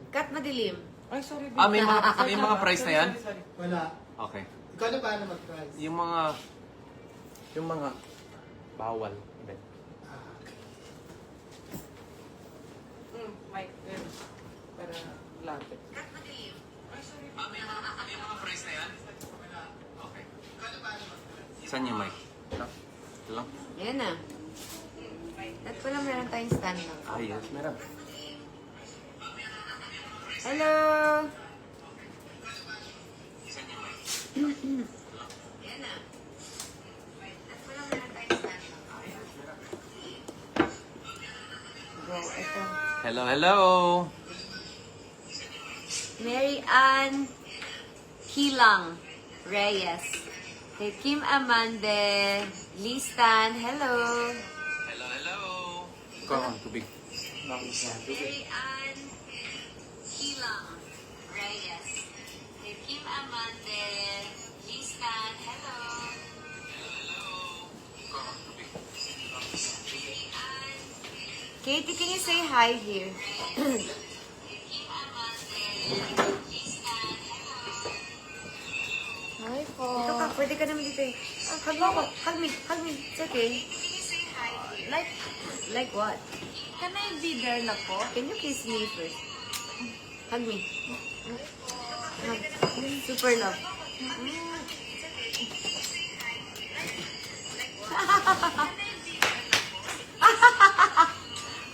Kat madilim. Ay, sorry. May mga price na yan? Sorry. Wala. Okay. Ikaw na paano mag-price? Yung mga bawal. Iba. Mic. Para lapit. Kat madilim. Ay, sorry. May mga price na yan? Wala. Okay. Ikaw na paano mag-price? Saan yung mic? Ito lang? Ayan na. At pala meron tayong stand lang. Ah, yes. Meron. Hello! Ayan na. At pala meron tayong stand lang. Go, ito. Hello, hello! Mary Ann Kilang Reyes. Kay Kim Amande Listan. Hello! Hello, hello! Ikaw ang tubig. Mary Ann Kilang Reyes. Kay Kim Amande Listan. Hello! Ikaw ang tubig. Mary Ann. Katie, can you say hi here? Kim Amande Listan. Hello! Hi po. Ito ka, pwede ka naman dito eh. Hug mo ako. Hug me. Hug me. It's okay. Like what? Can I be there na po? Can you kiss me first? Hug me. Hug. Super love.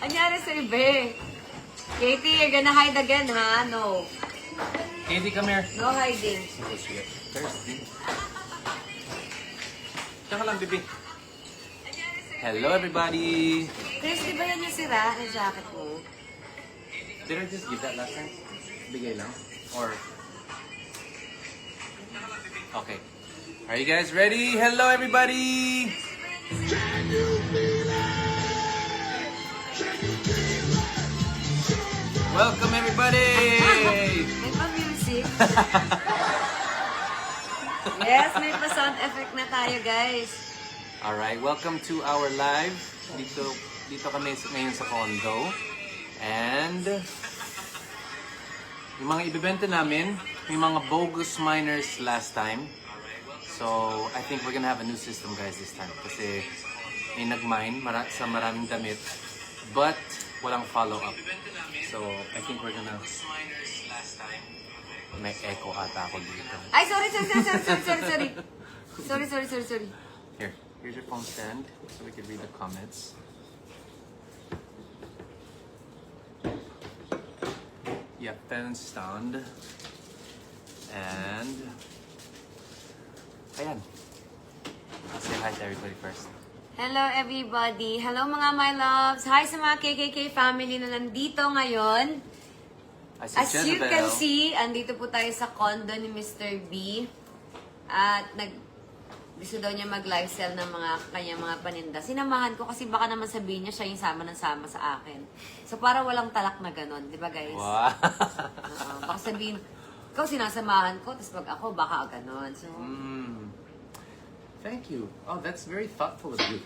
Anyari sa ibe? Katie, you're gonna hide again, ha? No. Katie, come here. No hiding. Thirsty. Tsaka lang, bibi. Hello, everybody! Chris, di ba yan yung sira na jacket mo? Did I just give that last time? Bigay lang? Or... Okay. Are you guys ready? Hello, everybody! Welcome, everybody! May pa-music. Yes, may pa-sound effect na tayo, guys. Alright, welcome to our live. Dito kami ngayon sa condo. And yung mga ibibenta namin, yung mga bogus miners last time. So, I think we're gonna have a new system, guys, this time. Kasi may nag-mine sa maraming damit. But walang follow-up. So, I think we're gonna... May echo ata ako dito. Ay, sorry. Sorry. Here's your phone stand so we can read the comments. Yep, pen stand. And ayan. I'll say hi to everybody first. Hello, everybody. Hello, mga my loves. Hi sa mga KKK family na nandito ngayon. I As you Jezebel. can see, andito po tayo sa condo ni Mr. B. At gusto daw niya mag-live sell ng mga kanyang mga paninda. Sinamahan ko kasi baka naman sabihin niya siya yung sama ng sama sa akin. So para walang talak na ganon, di ba guys? Wow. Baka sabihin, ikaw sinasamahan ko, tapos pag ako, baka ganon. So, Thank you. Oh, that's very thoughtful of you.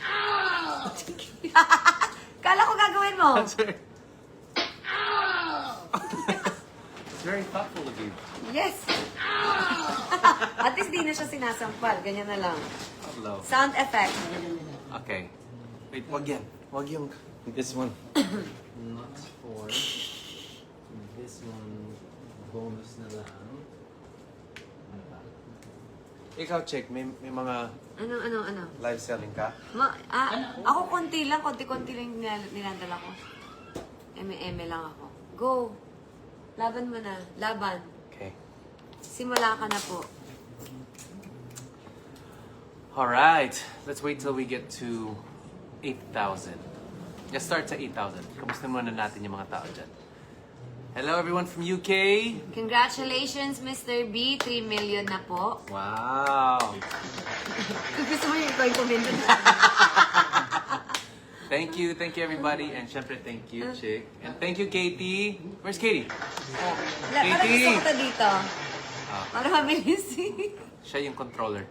kala ko gagawin mo. That's very... It's very thoughtful of you. Yes. At least di na siya sinasampal. Ganyan na lang. Hello. Sound effect. Okay. Wait, wag yan. Wag yung... This one. Not for. This one, bonus na lang. Ikaw, check. May mga Ano? live selling ka? Ako konti lang. Konti-konti lang nilandala ko. Eme lang ako. Go. Laban mo na. Laban. Okay. Simula ka na po. Alright. Let's wait till we get to 8,000. Let's start sa 8,000. Kamusta muna natin yung mga tao dyan. Hello everyone from UK. Congratulations, Mr. B. 3 million na po. Wow. Kung gusto mo yung ikaw yung comment. Thank you everybody. And syempre thank you, Chick. And thank you, Katie. Where's Katie? Parang gusto ko to dito. Ah, Para mabilis. siya yung controller.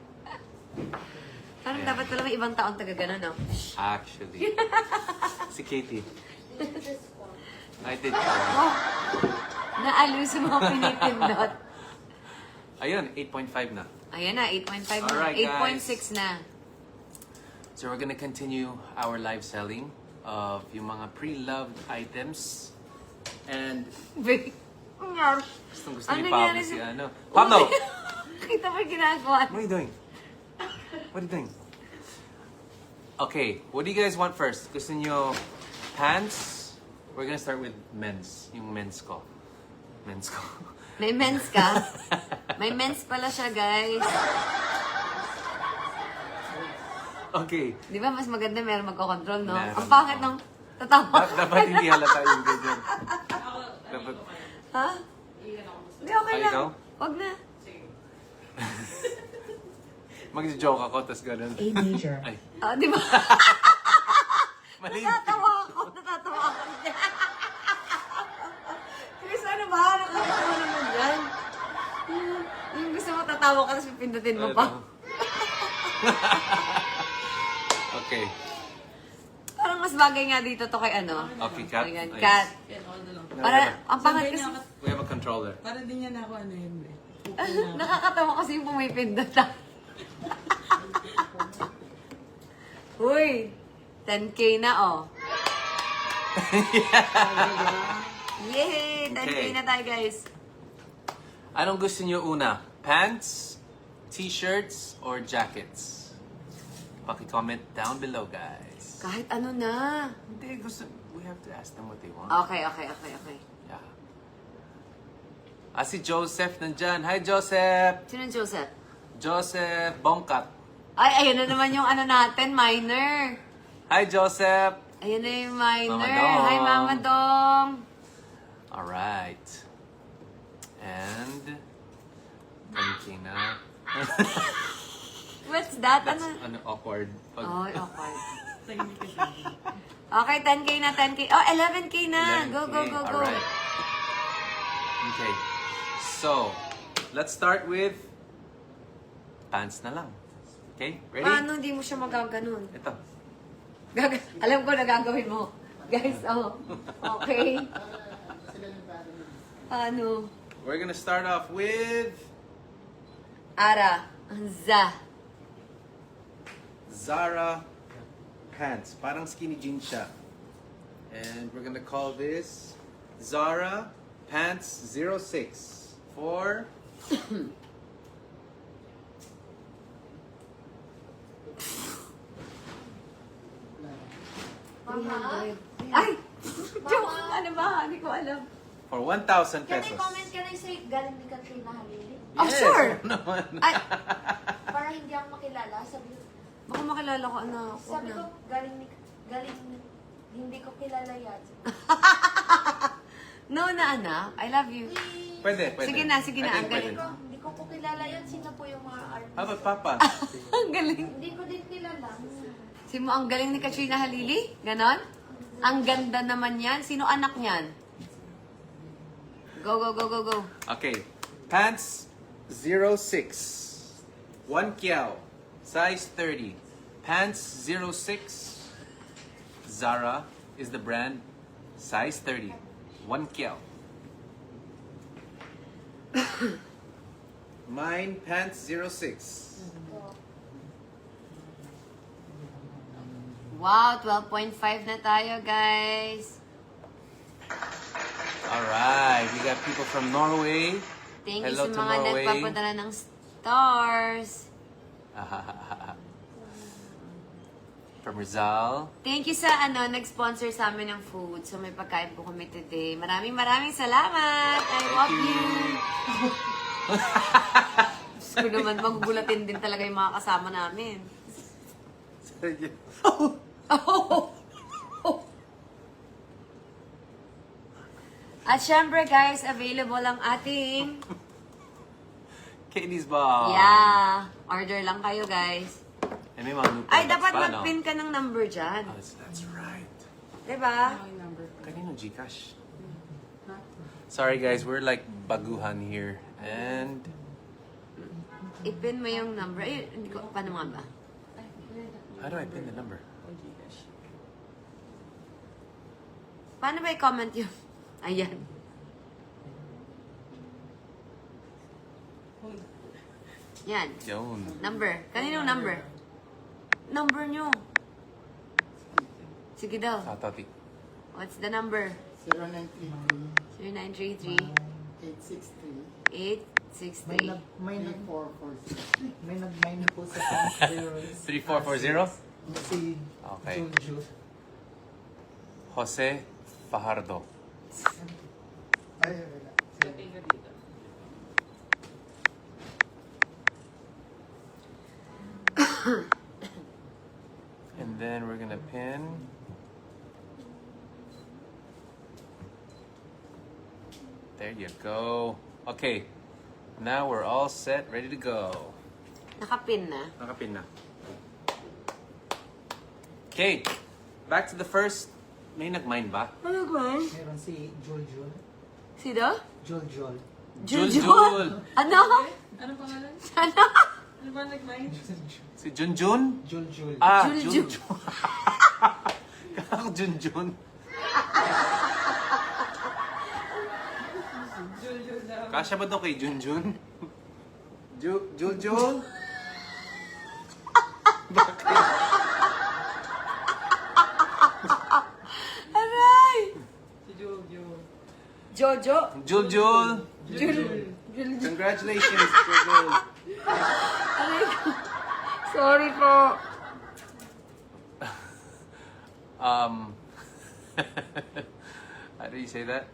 Parang dapat pala may ibang taong taga gano'n, no? Actually. Si Katie. I did. Oh, naaaliw sa mga pinipindot. Ayun, 8.5 na. Ayan na, 8.5 na. Alright, guys. 8.6 na. So we're gonna continue our live selling of yung mga pre-loved items. And Babe, nangyari. gusto Ano ni nangyari Pablo si sa- ano. Pablo! Kita mo yung ginagawa. What are you doing? What are you doing? Okay, what do you guys want first? Gusto nyo pants? We're gonna start with men's. Yung men's ko. Men's ko. May mens ka? May mens pala siya, guys. Okay. Di ba mas maganda meron magkocontrol, no? Meron, Ang pangit oo. nung tatawa. Dapat hindi halata yung ganyan. Dapat, Ha? Hindi, okay Ay, lang. ikaw? Wag na. mag-joke ako, tas ganun. A major. Ay, Oh, di ba? mali. Natatawa ako. Chris, ano ba? Nakakatawa naman yan. Yung gusto mo tatawa ka, tapos pipindutin mo pa. Okay. Parang mas bagay nga dito to kay ano. Okay, cat. Ayan, Ayos. cat. Yan, all na lang. Para, ang pangat kasi. We have a controller. Para din niya na ako ano yun eh. Nakakatawa kasi yung pumipindot ah. Uy, 10K na oh. Yay! 10K Okay. na tayo, guys. Anong gusto niyo una? Pants, t-shirts, or jackets? Paki-comment down below, guys. Kahit ano na. Hindi, we have to ask them what they want. Okay. Yeah. Si Joseph nandyan. Hi, Joseph! Sino yung Joseph? Joseph Bongkat. Ay, ayun na naman yung ano natin, minor. Hi, Joseph! Ayun na yung minor. Mama Dong. Hi, Mama Dong. Alright. And... 10K na. What's that? That's Ano? awkward. Pag Oh, okay. Tahimik ka siya. Okay, 10K na, 10K. Oh, 11K na. 11K. Go. Alright. Okay. So, let's start with pants na lang. Okay? Ready? Paano hindi mo siya magaganon? Ito. Alam ko na gagawin mo. Guys, oh. Okay. Ano? We're gonna start off with Ara. Za. Zara pants. Parang skinny jeans siya. And we're gonna call this Zara Pants 06 for Ay! Joke! Ano ba? Hindi ko alam. for 1,000 Can I pesos. comment ka na sa galing ni Katrina Halili? Oh, sure! Naman. Ay! Para hindi ako makilala. Baka makilala ko, anak. Huwag Sabi ko, na. hindi ko kilala yan. No na, anak. I love you. Pwede. Sige na, sige na. I think Ang galing. pwede. Hindi ko po kilala yan. Sino po yung mga artist? How about Papa? Ang galing. Hindi ko din kilala. Si mo, ang galing ni Katrina Halili? Ganon? Ang ganda naman yan. Sino anak niyan? Go. Okay. Pants 06. 1 kiao. Size 30. Pants 06. Zara is the brand. Size 30. 1 kiao. Mine pants 06. Wow, 12.5 na tayo, guys. Alright, we got people from Norway. Thank Hello you to sa mga Norway. nagpapadala ng stars. From Rizal. Thank you sa nag-sponsor sa amin ng food. So may pagkain po kami today. Maraming salamat. I love you. Gusto ko naman magugulatin din talaga yung mga kasama namin. At syempre guys, available ang ating Katie's Bar. yeah. Order lang kayo guys. And may mga new Ay, products dapat pa, no? mag-pin ka ng number dyan. Oh, that's right. Diba? Ano yung number? Kanino Gcash? Sorry guys, we're like baguhan here. And I-pin mo yung number. Ay, hindi ko, paano nga ba? how do I pin the number? O Gcash. Paano ba i-comment yung... Ayan. Yan. Yun. Number. Kaninong number? Number nyo. Sige daw. Tatati. What's the number? 0933 0933 863 863 may nag 446. May nag-mine po sa zeros. 3440? Si Okay. Jules. Jose Fajardo. Ay, wala. Lagay ka dito. And then we're gonna pin. There you go. Okay. Now we're all set, ready to go. Nakapin na. Nakapin na. Okay. Back to the first. May nag-mine ba? Ano ba? Meron si Jul. Sino? Jul. Jul. Ano? Ano pangalan? Ano? Ano ba nag-mind? Si Junjun? Jul. Ah, Jul. Junjun. Kakak Junjun. Jul daw. Kasya ba to kay Junjun? Jul? Aray! Si Jojo. Jojo? Jul. Jul. Congratulations, Jul. Aray ko. Sorry po. How do you say that?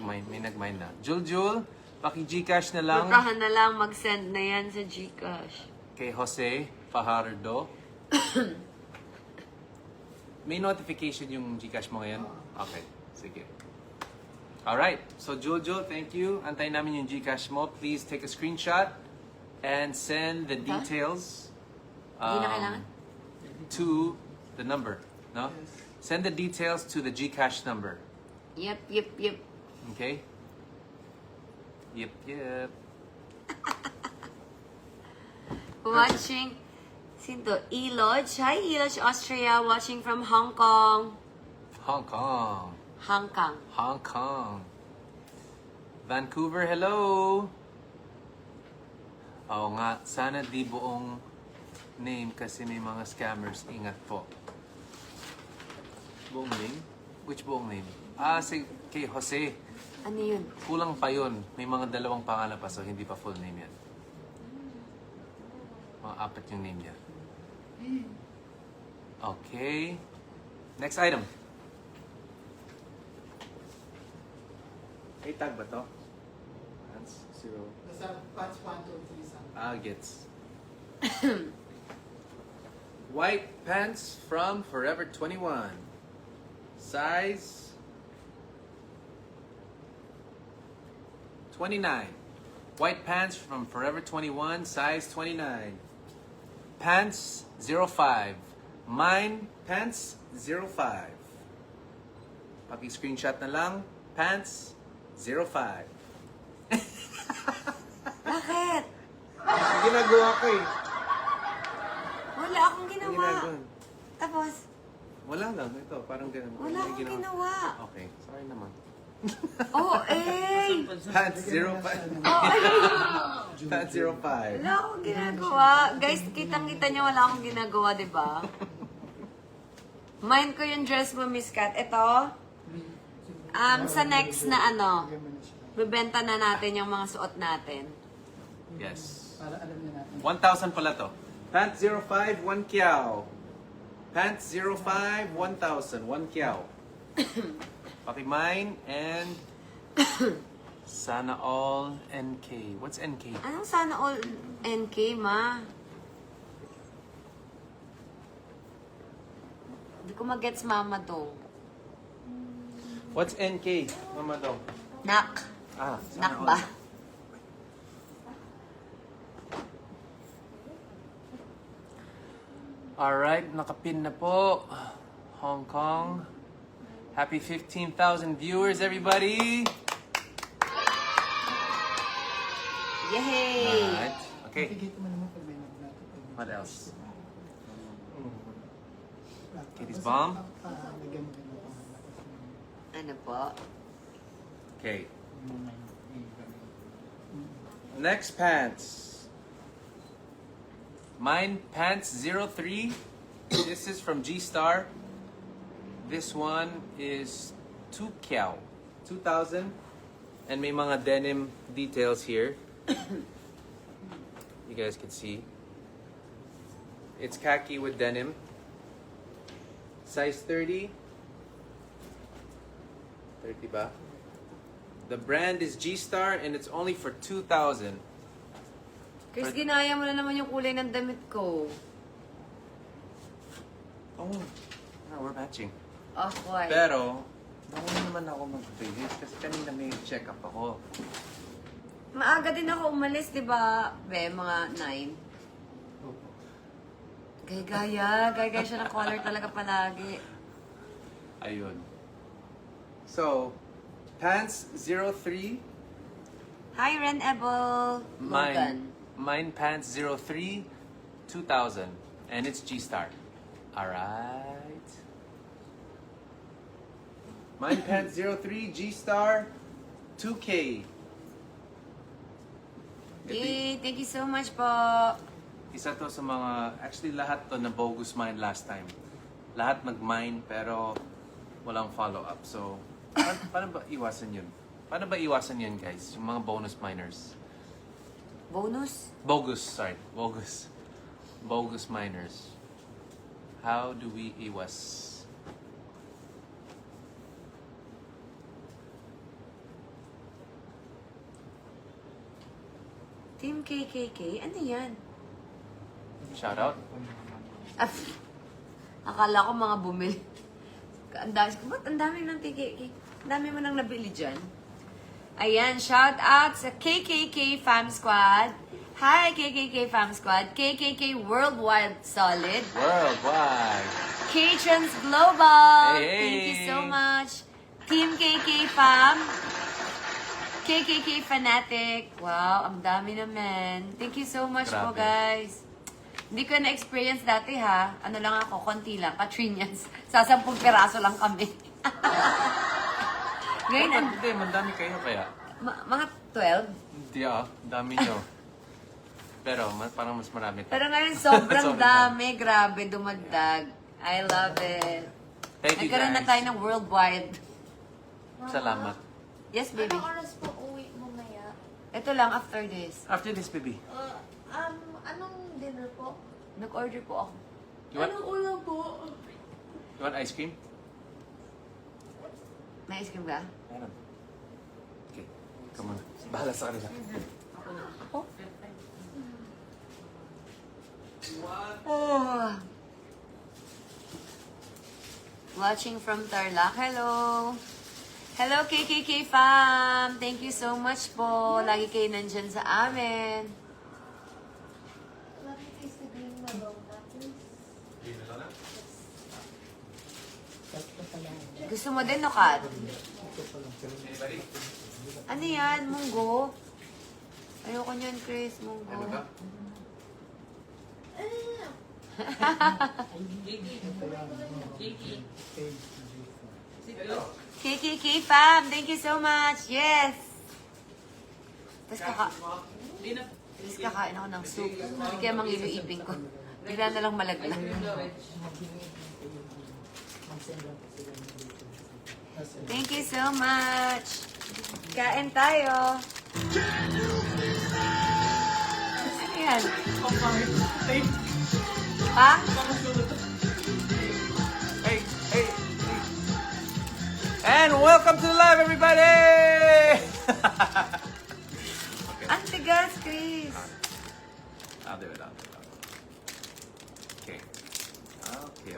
May nag-mine na. Jul, paki-Gcash na lang Puntahan na lang, mag-send na yan sa Gcash. kay Jose Fajardo. May notification yung Gcash mo ngayon? Okay, sige. Alright, so Jul, thank you. Antayin namin yung Gcash mo. Please take a screenshot and send the details Hindi na kailangan? to the number. No? Send the details to the Gcash number. Yep. Okay? Yep. Watching, sinto, Elodge. Hi, Elodge, Austria. Watching from Hong Kong. Hong Kong. Hong Kong. Vancouver, hello! Oo nga, sana di buong name kasi may mga scammers. Ingat po. Buong name? Which buong name? Kay Jose. Ano yun? Kulang pa yun. May mga dalawang pangalan pa, so hindi pa full name yan. Mga 4 yung name niya. Okay. Next item. May tag ba to? Hands, 0. Nasa patch 1, 2, 3 Gets. White pants from Forever 21. Size 29. White pants from Forever 21, size 29. Pants 05. Mine pants 05. Paki-screenshot na lang. Pants 05. Bakit? Ginagawa ko eh. Wala akong ginawa. Tapos, Wala lang. Ito, parang ganun. wala akong ginawa. Okay, sorry naman. Oh, eh! Pants 05. Oh, eh! Pants 05. Wala akong ginagawa. Guys, kitang-kita niyo wala akong ginagawa, di ba? Mind ko yung dress mo, Miss Kat. Ito, sa next na bebenta na natin yung mga suot natin. Yes. Para alam na natin. 1,000 pala to. Pants 05, 1 kiao. Pants 05, 1,000, 1 kiao. Paki-mine and Sana All NK. What's NK? Anong sana all NK, ma? Hindi ko magets, mama, to. What's NK? Mama daw. Nak. Sana Nak All. ba? Alright, nakapin na po. Hong Kong. Happy 15,000 viewers, everybody! Yay! Alright, okay. Tigit mo naman pag may nag-natin. What else? Katie's bomb? Lagyan mo rin ng Ano po? Okay. Next pants. Mine Pants 03. This is from G-Star. This one is 2,000. And may mga denim details here. You guys can see. It's khaki with denim. Size 30. 30 ba? The brand is G-Star and it's only for 2,000. Chris, ginaya mo na naman yung kulay ng damit ko. Oh, we're matching. Okay. Pero, nauna naman ako mag-visit kasi kanina may check-up ako. Maaga din ako umalis, di ba? Be, mga 9. Gaya siya ng color talaga palagi. Ayun. So, Pants 03. Hi, Ren Ebel. Logan. Mine Pants 03, 2,000. And it's G-Star. Alright. Mine Pants 03, G-Star, 2K. Yay! Thank you so much po. Isa to sa mga, actually lahat to na bogus mine last time. Lahat nag-mine pero walang follow-up. So, paano ba iwasan yun? Paano ba iwasan yun, guys? Yung mga bonus miners. Bonus? Bogus miners. How do we iwas? Team KKK? Ano yan? Shout out. Ah, akala ko mga bumili. Ang dami, ba't ang dami ng KKK? Ang dami mo nang nabili dyan. Ayan, shout out sa KKK Fam Squad. Hi, KKK Fam Squad. KKK Worldwide Solid. Worldwide. K-Trans Global. Hey. Thank you so much. Team KK Fam. KKK Fanatic. Wow, ang dami naman. Thank you so much po, Grabe. guys. Hindi ko na-experience dati, ha. Ano lang ako, konti lang. Katrinians. Sa 10 piraso lang kami. Ngayon, Hindi, mandami kayo kaya. mga 12. Hindi dami nyo. Pero parang mas marami tayo. Pero ngayon, sobrang Sobrang dami. Grabe, dumagdag. I love it. Thank you, Nagkaroon na guys. tayo ng worldwide. Salamat. Yes, baby. Anong oras po uwi mo maya? Ito lang, after this. After this, baby. Anong dinner po? Nag-order po ako. You want, Anong ulam po? you want ice cream? May ice cream ka? Meron. Okay. Come on. Bahala sa kanila. Oh. Watching from Tarlac. Hello. Hello, KKK fam. Thank you so much po. Lagi kayo nandyan sa amin. Let me taste the green Malona, please. Basta pala. Gusto mo din, no, Kat? Ito pa lang. Anybody? Ano yan? Munggo? Ayoko niyan, Chris. Munggo. Ano ba? KKK fam. Thank you so much. Yes. Tapos kakain ako ng soup. Hindi kaya manghilo ipin ko. Bigla na lang malaglag. Thank you so much. Kain tayo. Ano yan? Ha? Hey, hey, hey. And welcome to the live, everybody! Ang tigas, Chris. I'll do it. Okay. Okay.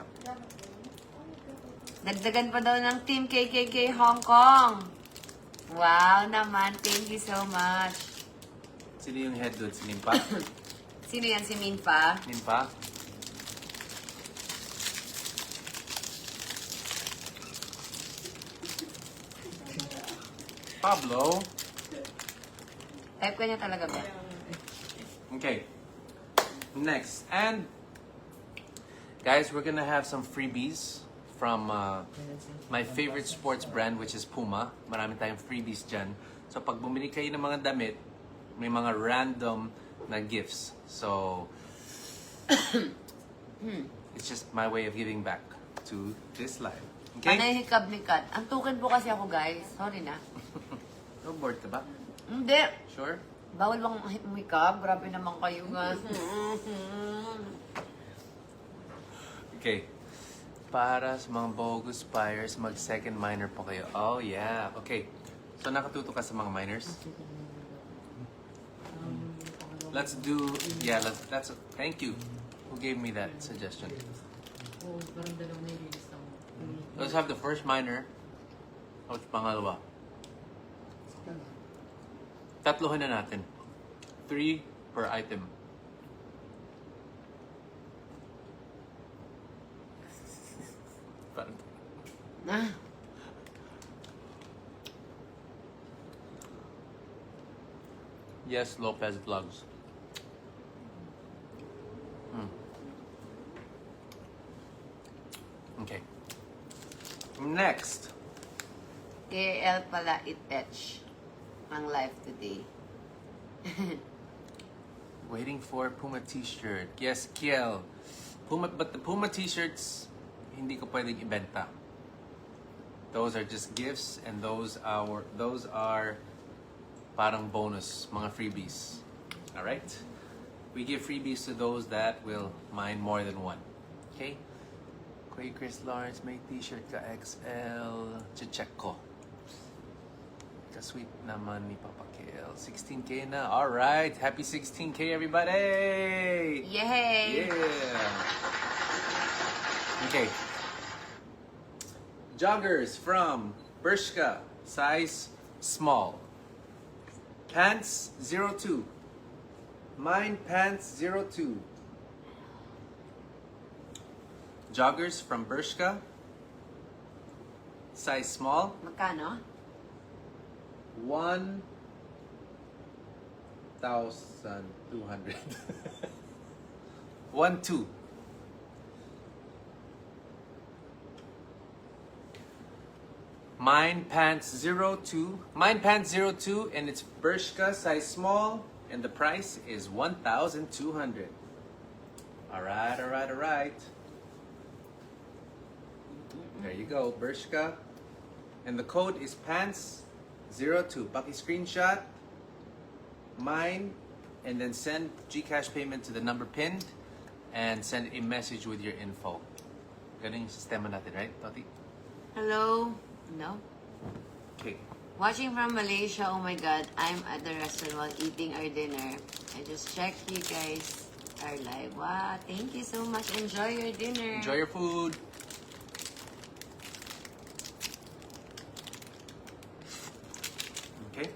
Dagdagan pa daw ng Team KKK Hong Kong. Wow naman. Thank you so much. Sino yung head doon? Si Nimpa? Sino yan? Si Minfa? Nimpa? Pablo? Type ka niya talaga ba? Okay. Next. And, guys, we're gonna have some freebies from my favorite sports brand, which is Puma. Marami tayong freebies dyan. So, pag bumili kayo ng mga damit, may mga random na gifts. So, It's just my way of giving back to this life. Panay Okay? hikab ni Kat. Ang tukin po kasi ako, guys. Sorry na. No bored ka ba? Hindi. Sure? Bawal bang umikab? Grabe naman kayo, guys. Okay. Para sa mga bogus buyers, mag-second minor po kayo. Oh, yeah. Okay. So, nakatuto ka sa mga minors? Let's do... Yeah, that's... Thank you. Who gave me that suggestion? Oo, parang dalawa na i-release ako. Let's have the first minor. Tapos pangalawa. Tatlohan na natin. 3 per item. Parang- Ah, Yes, Lopez Vlogs. Okay. Next. KL pala it-etch ang live today. Waiting for Puma t-shirt. Yes, Kiel. But the Puma t-shirts, hindi ko pwedeng ibenta. Those are just gifts and those are parang bonus, mga freebies. Alright? We give freebies to those that will mine more than one. Okay? Kuya Chris Lawrence, may t-shirt ka XL. Check ko. Ka-sweet naman ni Papa KL. 16K na. Alright. Happy 16K, everybody! Yay! Yeah! Okay. Joggers from Bershka. Size small. Pants 02. Mine pants 02. Joggers from Bershka. Size small. Magkano? 1,200. 1,200. Mine pants 02. Mine pants 02 and it's Bershka size small and the price is 1,200. Alright, alright, alright. There you go, Bershka. And the code is pants02. Paki screenshot mine and then send GCash payment to the number pinned and send a message with your info. Ganun yung sistema natin, right, Toti? Hello? No? Okay. Watching from Malaysia, oh my god, I'm at the restaurant while eating our dinner. I just checked you guys are live. Wow, thank you so much. Enjoy your dinner. Enjoy your food. Okay.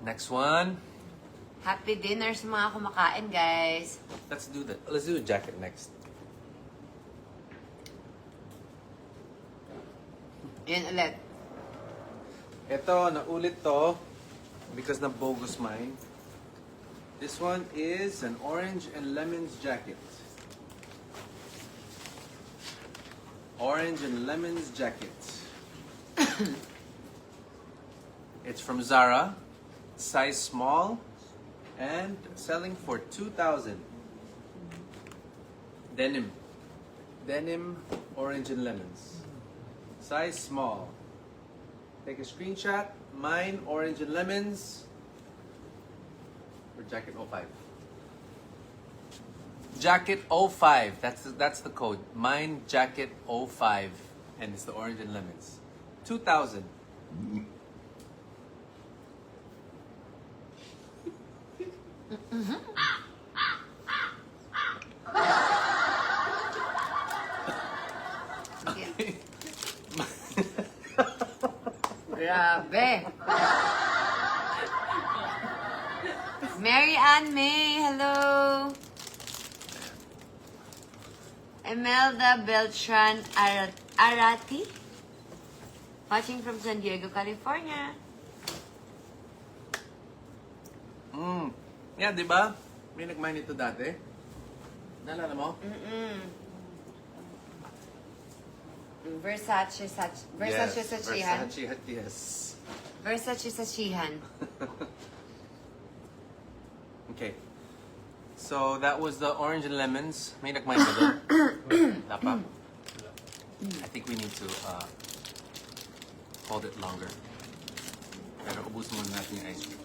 Next one. Happy dinner sa mga kumakain, guys. Let's do a jacket next. Yun ulit. Ito, naulit to because na bogus mine. This one is an orange and lemons jacket. Orange and lemons jacket. It's from Zara, size small, and selling for 2,000. Denim. Denim, orange and lemons. Size small. Take a screenshot. Mine, orange and lemons. For jacket 05. Jacket 05. That's the code. Mine jacket 05. And it's the orange and lemons. 2,000. Grabe. Mary Ann May, hello. Imelda Beltran Arati. Watching from San Diego, California. Yeah, di ba? May nag-mine ito dati. Naalala mo? Versace sa Chihan. Versace, yes. Versace sa Chihan. Okay. So that was the orange and lemons. May nagmine ba doon? Wala pa? I think we need to hold it longer. Pero ubusin muna natin yung ice cream.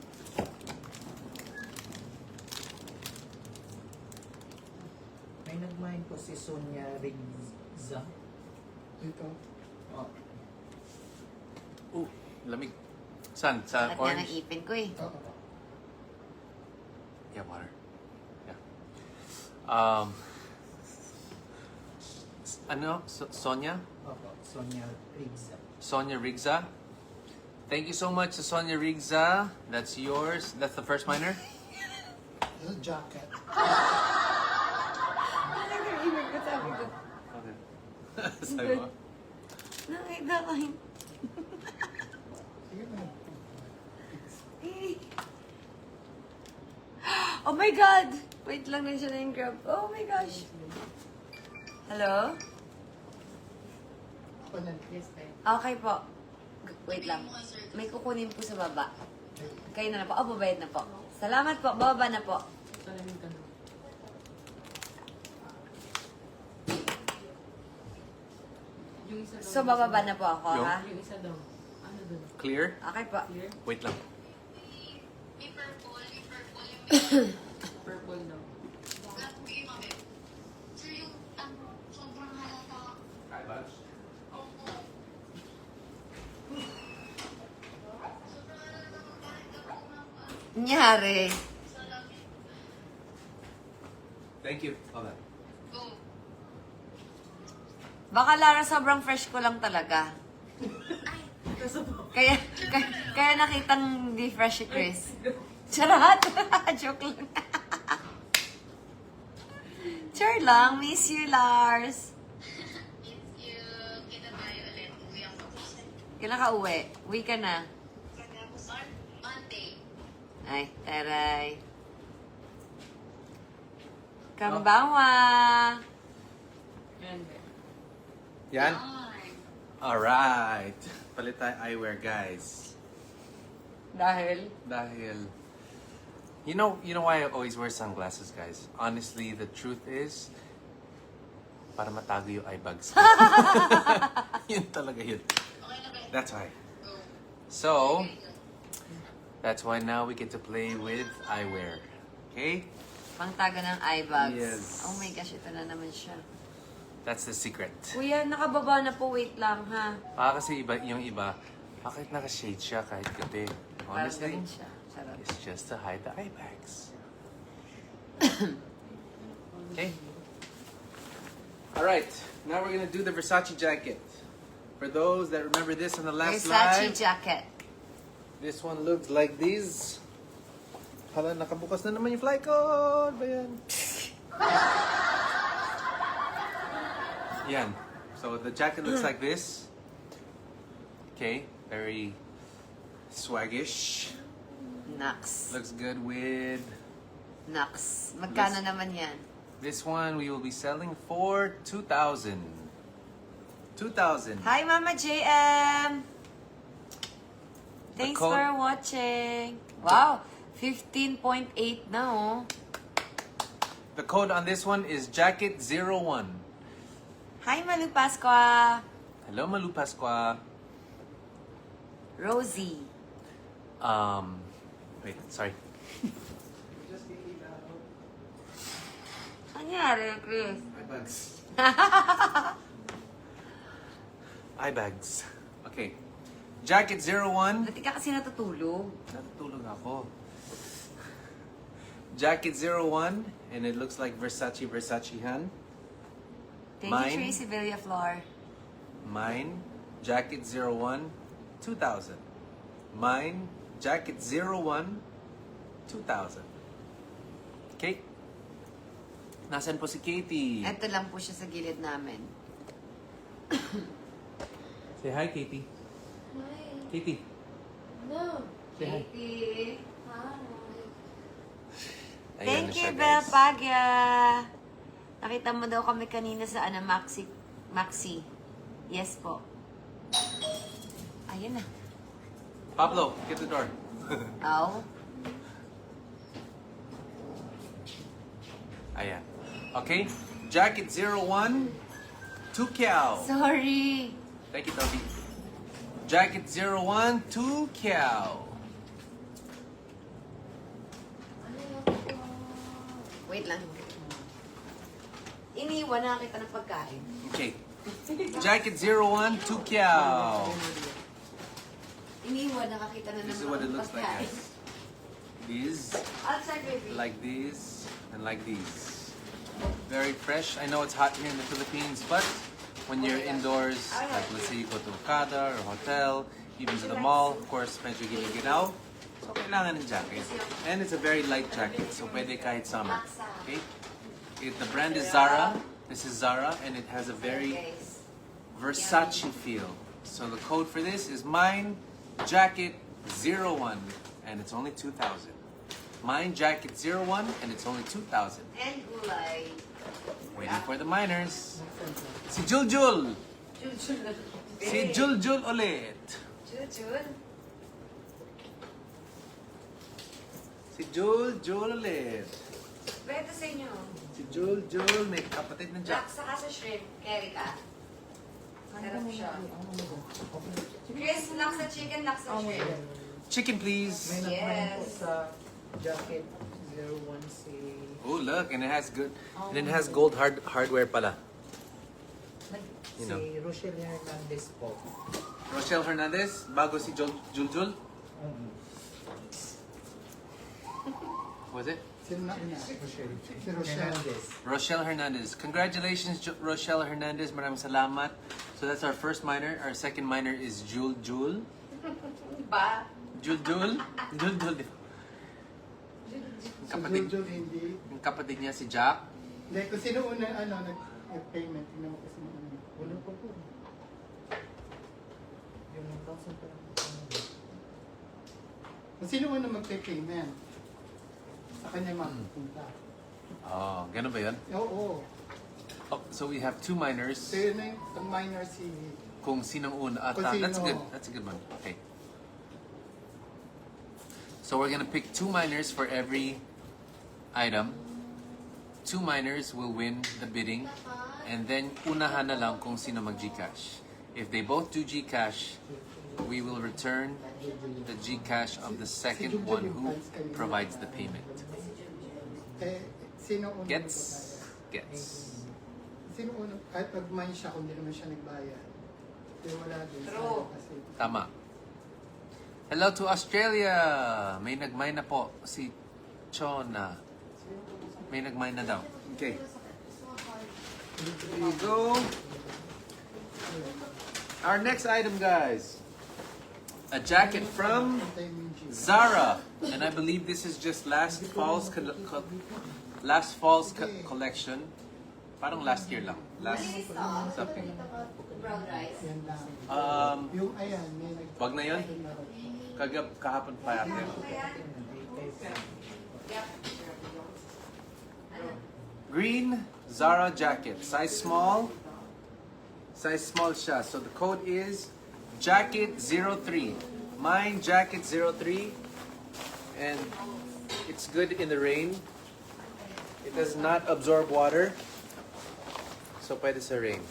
May nag-mine po si Sonia Rigza. Dito. Oh. Lamig. Saan? Sa At yan ang orange? ipin ko eh. Yeah, water. Yeah. Ano? Sonia? Opo, Sonia Rigza. Sonia Rigza. Thank you so much to Sonia Rigza. That's yours. That's the first miner? The jacket. Ano yung ipin ko? Sabi ko. Okay. Sabi mo? Nakita ko yun. Sige na. Oh my God! Wait lang, nandiyan na yung grab. Oh my gosh! Hello? Ako na. Okay po. Wait lang. May kukunin po sa baba. Kayo na po. Oh, babayad na po. Salamat po. Bababa na po. Salamin ka na. Yung isa daw. So, bababa na po ako, Yung? ha? Yung isa daw. Ano doon? Clear? Okay po. Clear? Wait lang. Purple daw. Nangyari. Thank you. Hold on. Baka Lara, sobrang fresh ko lang talaga. Kaya, kaya nakitang di fresh si Chris. Charot! Joke lang. Sure lang. Miss you, Lars. Kailan ka uwi? Uwi ka na. Ay, taray. Kambawa! Yan. Yan? Alright. Palit tayo eyewear, guys. Dahil? Dahil... You know why I always wear sunglasses, guys? Honestly, the truth is, para matago yung eye bags. Yun talaga yun. That's why. So, that's why now we get to play with eyewear. Okay? Pangtaga ng eye bags. Yes. Oh my gosh, ito na naman siya. That's the secret. Kuya, nakababa na po. Wait lang, ha? Kasi yung iba, bakit naka-shade siya kahit gabi? Parang Honestly, ganun siya. Sarap. it's just to hide the eye bags. Okay? Alright, now we're gonna do the Versace jacket. For those that remember this on the last Versace slide, jacket. this one looks like this. Hala, nakabukas na naman yung fly code. Ba yan? Yan. So the jacket looks like this. Okay, very swaggish. Nux. Looks good with Nux. Magkano naman yan? this one. We will be selling for 2,000. 2,000. Hi, Mama JM! Thanks code- for watching. Wow, 15.8 na, oh. The code on this one is jacket01. Hi, Malu Pasqua. Hello, Malu Pasqua. Rosie. Wait, sorry. Anyari, Chris? Eye bags. Eye bags. Okay. Jacket01. Dati ka kasi natutulog. Natutulog ako. Jacket01, and it looks like Versace hand. Thank Mine. you, Tracy Villaflor. Mine, Jacket01, 2,000. Mine, Jacket01, 2,000. Okay? Nasaan po si Katie? Ito lang po siya sa gilid namin. Say hi, Katie. Hi. Katie. No. Say hi. Katie. Hi. Ayan Thank na you, siya, Bel guys. Pagya. Nakita mo daw kami kanina sa Maxi. Yes po. Ayun na. Pablo, get the door. Aw. Ayan. Okay? Jacket 01, 2 Kiao. Sorry. Thank you, Toby. Jacket 01, 2 Kiao. Ano yung ako? Wait lang. Iniwan na kita ng pagkain. Okay. Jacket 01, 2 Kiao. Iniwan, nakakita na This is naman what it ng looks like, pagkain. guys. These, Outside, baby. like these, and like these. Very fresh. I know it's hot here in the Philippines, but when you're indoors, like let's say you go to Okada or hotel, even to the mall, of course, medyo ginaw, so kailangan ng jacket. And it's a very light jacket, so pwede kahit summer. Okay? The brand is Zara. This is Zara, and it has a very Guys. Versace feel. So the code for this is Mine Jacket 01, and it's only 2,000. Mine Jacket 01, and it's only 2,000. And gulay. Waiting for the miners. Si Juljul! Chul-chul. Si Juljul ulit! Chul-chul. Si Juljul ulit! Beto sa inyo. Si Juljul, may kapatid ng Jack. Laksa ka sa shrimp. Carry ka. Sarap siya. Chris, laksa chicken, laksa shrimp. Chicken, May please! nag-mine po Yes. sa jacket 01 si... Oh, look, and it has good, and it has gold hardware pala. You know. Si Rochelle Hernandez po. Rochelle Hernandez, bago si Juljul. Was it? Sino na una? Rochelle. Si Rochelle. Hernandez. Rochelle Hernandez. Congratulations, Rochelle Hernandez. Maraming salamat. So that's our first minor. Our second minor is Juljul. Ba? Juljul? Juljul. Si Jojo hindi. Yung kapatid niya si Jack. Hindi, kung sino una nag-payment. Tingnan mo kung sino una. Wala pa po. Yung 1,000 pa lang. Kung sino una mag-payment. Sa kanya mapupunta. Oh, ganun ba yun? Oo. Oh, so we have two minors. So yun na yung minor si... Kung sinong una. Kung That's sino. good. That's a good one. Okay. So we're gonna pick two minors for every item. Two minors will win the bidding. And then unahan na lang kung sino mag-Gcash. If they both do Gcash, we will return the Gcash of the second one who provides the payment. Sino una Gets? magbabayad? Gets. Sino una? Kahit mag-mine siya kung hindi naman siya nagbayad. Pero wala din. True. Kasi, Tama. Hello to Australia! May nag-mine na po. Si Chona. May nag-mine na daw. Okay. Here you go. Our next item, guys. A jacket from antay mo yung G. Zara. And I believe this is just last fall's collection. Parang last year lang. Last something. Brown rice. Yan lang. Um, Yung ayan, may nag... wag na yun. Kahapon pa yata. Green Zara jacket. Size small. Size small siya. So the code is Jacket 03. Mine Jacket 03. And it's good in the rain. It does not absorb water. So pwede sa rain.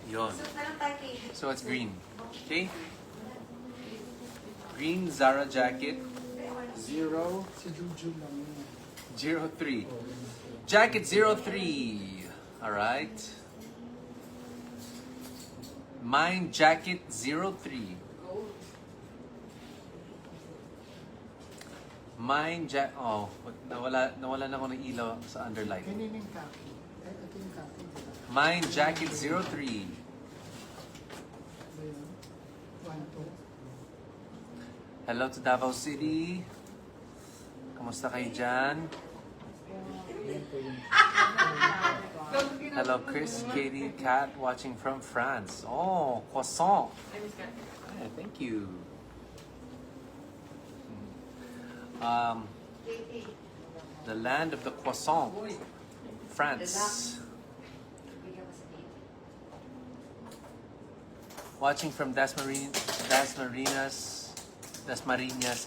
Yon. So, parang tayo kay... So it's green. Okay? Green Zara jacket 003. Si Juju lang yun. Jacket 03. Alright. Mine Jacket 03. Oh, nawala na ako ng ilaw sa underlight. Kanina yung copy. Ito yung copy. Diba? Mine Jacket 03. Ba yun? 1, 2. Hello to Davao City. Kamusta kayo dyan? Hello, Chris, Katie, Kat, watching from France. Oh, croissant. Yeah, thank you. The land of the croissant, France. Watching from Dasmariñas,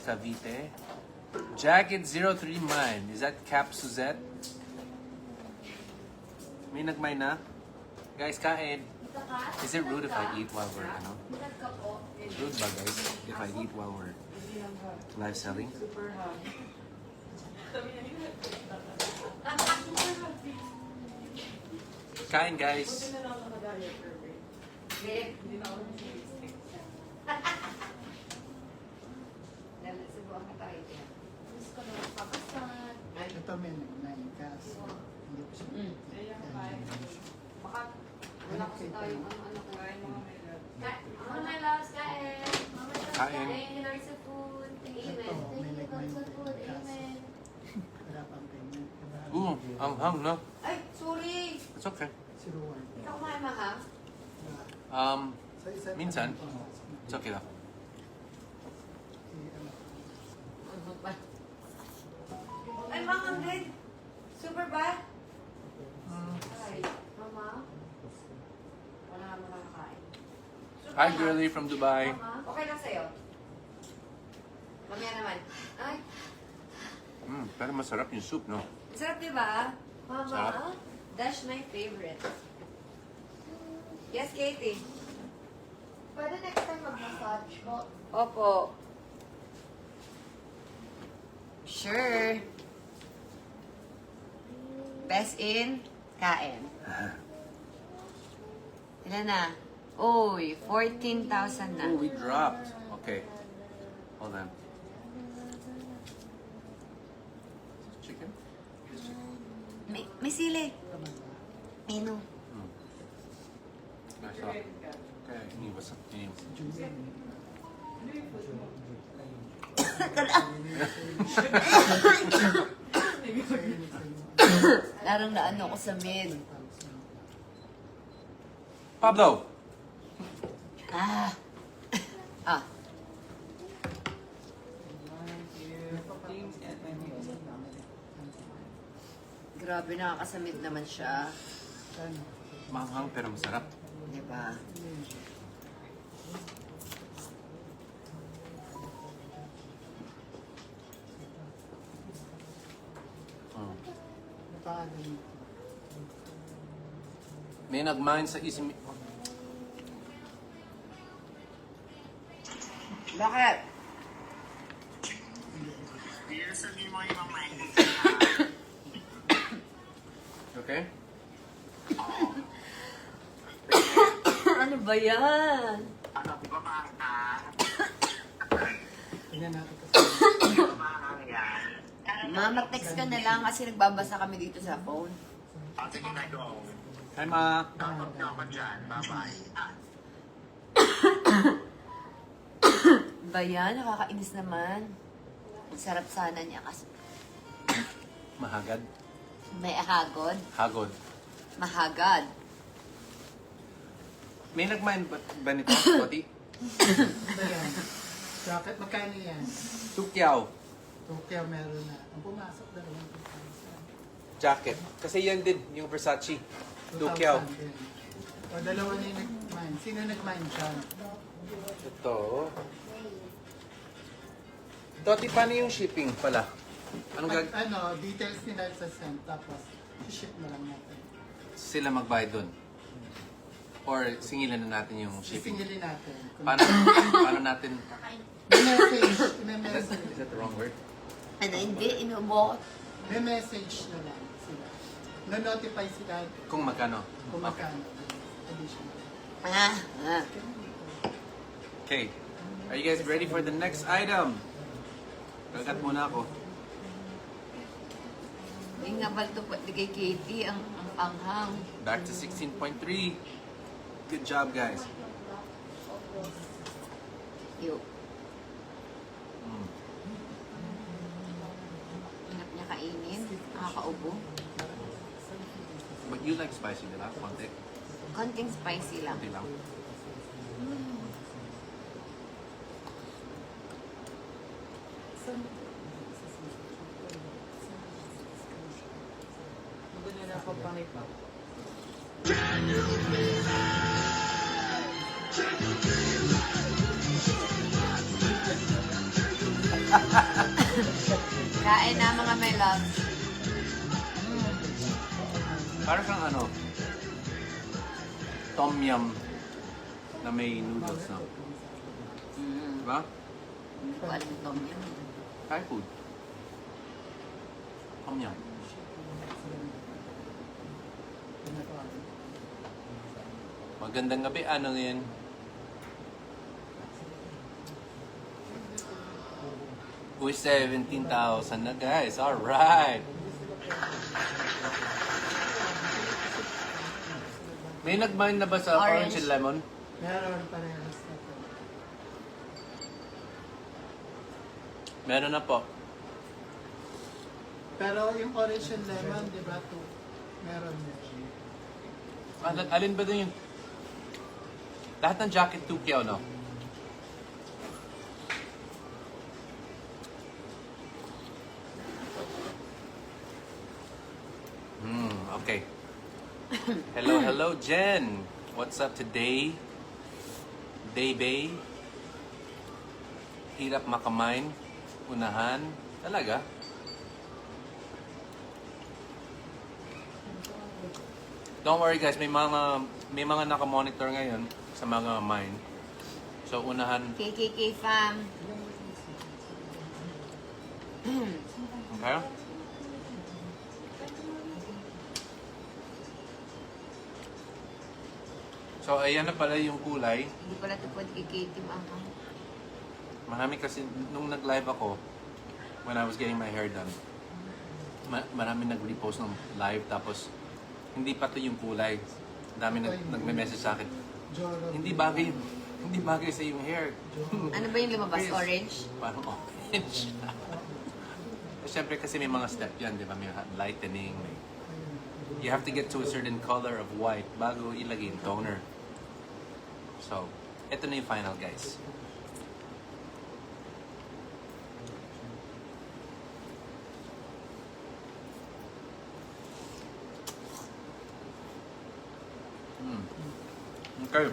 Cavite. Jacket 03 mine. Is that Cap Suzette? May nagmine na? Guys, kain. Is it rude if I eat while we're, ano? Rude ba, guys? If I eat while we're live selling? Super hot. Kain, guys. Hindi na lang nakadaya, perfect. Babe, Hindi na ako nag-lipstick. subukan ka tayo dyan. Gusto ko na magpapasad. Ito may nag-9 kaso. Hindi ko siya. Ayan, kain. Baka wala kasi tayong ano ko. Kain mga may love. Mga my loves, kain. Kain. Thank you, Lord, sa food. Amen. Ito, may Thank you, nag-9 God, sa food. kaso. Amen. Wala pang payment. Ooh, ang hang, no? Ay, sorry. It's okay. Si Ruan. Hindi ako kumain maha. Sa isa Minsan. It's okay lang. Ay, mga hundred. Super ba? Ay, mama. Wala nga makakain. Super Hi, na. girlie from Dubai. Mama, okay lang sa'yo. Mamaya naman. Ay, Pero masarap yung soup, no? sarap diba? Mama, Sarap. that's my favorite. Yes, Katie. Pwede next time mag-massage ko. Opo. Sure. Best in, kain. Ilan na? Uy, 14,000 na. Oh, we dropped. Okay. Hold on. Chicken? Is chicken? May sili. Ino. Nice. Okay, iniwas. Ano yung food mo? Larang na ano ko sa mid. Pablo! Ah. Ah. Grabe, nakakasamid naman siya. Manghang pero masarap. Diba? Mm. Napaalam ito. May nag-mine sa isimi... Bakit? Okay? Ano ba yan? Tingnan natin kasi. Mama, text ka na lang kasi nagbabasa kami dito sa phone. Hi, Ma! Ba yan? Nakakainis naman. Ang sarap sana niya kasi Mahagad. may ahagod. Hagod. Mahagad. May nag-mine ba nito, Toti? Ito yan. Jacket, magkano yan? Tukyaw. Tokyo meron na. Ang pumasok dalawang 2,000. Jacket. Kasi yan din, yung Versace. Tukyaw. 2,000 din. O dalawa na yung nag-mine. Sino nag-mine siya? Ito. Toti, paano yung shipping pala? Anong gag... Details nila sa send. Tapos, ship na lang natin. Sila magbayad dun? Or singilan na natin yung shipping? Sisingilin natin. Paano natin... May message. May Is message. that the wrong word? Ano, hindi, inubo. May message na lang sila. Na-notify sila Kung magkano? kung Okay. magkano. Additional. Okay. Are you guys ready for the next item? Kagat muna ako. Yung nga baltupot ni kay Katie, ang anghang. Back to 16.3. Good job, guys. Yo. Mm. Hinap niya kainin. Nakakaubo. But you like spicy, di ba? Konti. Konting spicy lang. Konti lang. Madali na ako pangipa. Kain na mga my loves. Parang kang ano, tom yum na may noodles na. Diba? Hindi ko alam ito. Thai food. Tom yum. Magandang gabi, ano yun? Uy, 17,000 na guys. Alright. May nag-mine na ba sa orange, Orange. and lemon? Meron parehas na to. Meron na po. Pero yung orange and lemon, di ba, to? Meron din. Alin ba dun yung... Lahat ng jacket 2K, no? Okay. Hello, Jen. What's up today? Day. Hirap makamain. Unahan. Talaga? Don't worry guys, may mga naka-monitor ngayon sa mga mine. So unahan. KKK fam. Okay? So ayan na pala yung kulay. Hindi pala ito pwede kay Katie Mama. Marami kasi, nung nag-live ako, when I was getting my hair done, marami nag-repost ng live, tapos hindi pa to yung kulay. Dami nagme-message sa akin. Joro. Hindi bagay sa yung hair. Ano ba yung lumabas? Chris. Orange? Parang orange. Siyempre kasi may mga step yan, di ba? May lightening. You have to get to a certain color of white bago ilagay yung toner. So, ito na yung final, guys. Okay.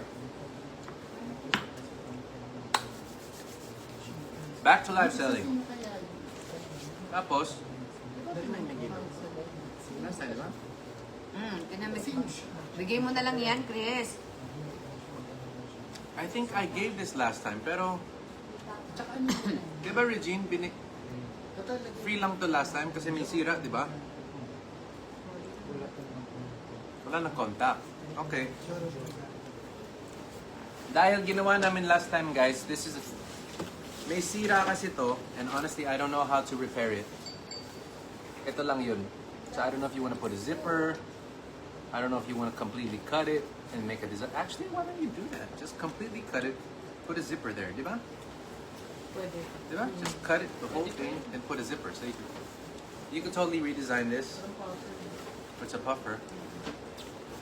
Back to live selling. Tapos, last time, di ba? Bigay mo na lang yan, Chris. I think I gave this last time, pero, Tsaka ano yun? di ba Regine, free lang to last time kasi may sira, di ba? Wala na contact. Okay. Joro. Dahil ginawa namin last time, guys, this is may sira kasi to, and honestly, I don't know how to repair it. Ito lang yun. So I don't know if you want to put a zipper. I don't know if you want to completely cut it and make a design. Actually, why don't you do that? Just completely cut it, put a zipper there, di ba? Pwede. Di ba? Just cut it, the whole thing, and put a zipper. So you could totally redesign this. It's a puffer.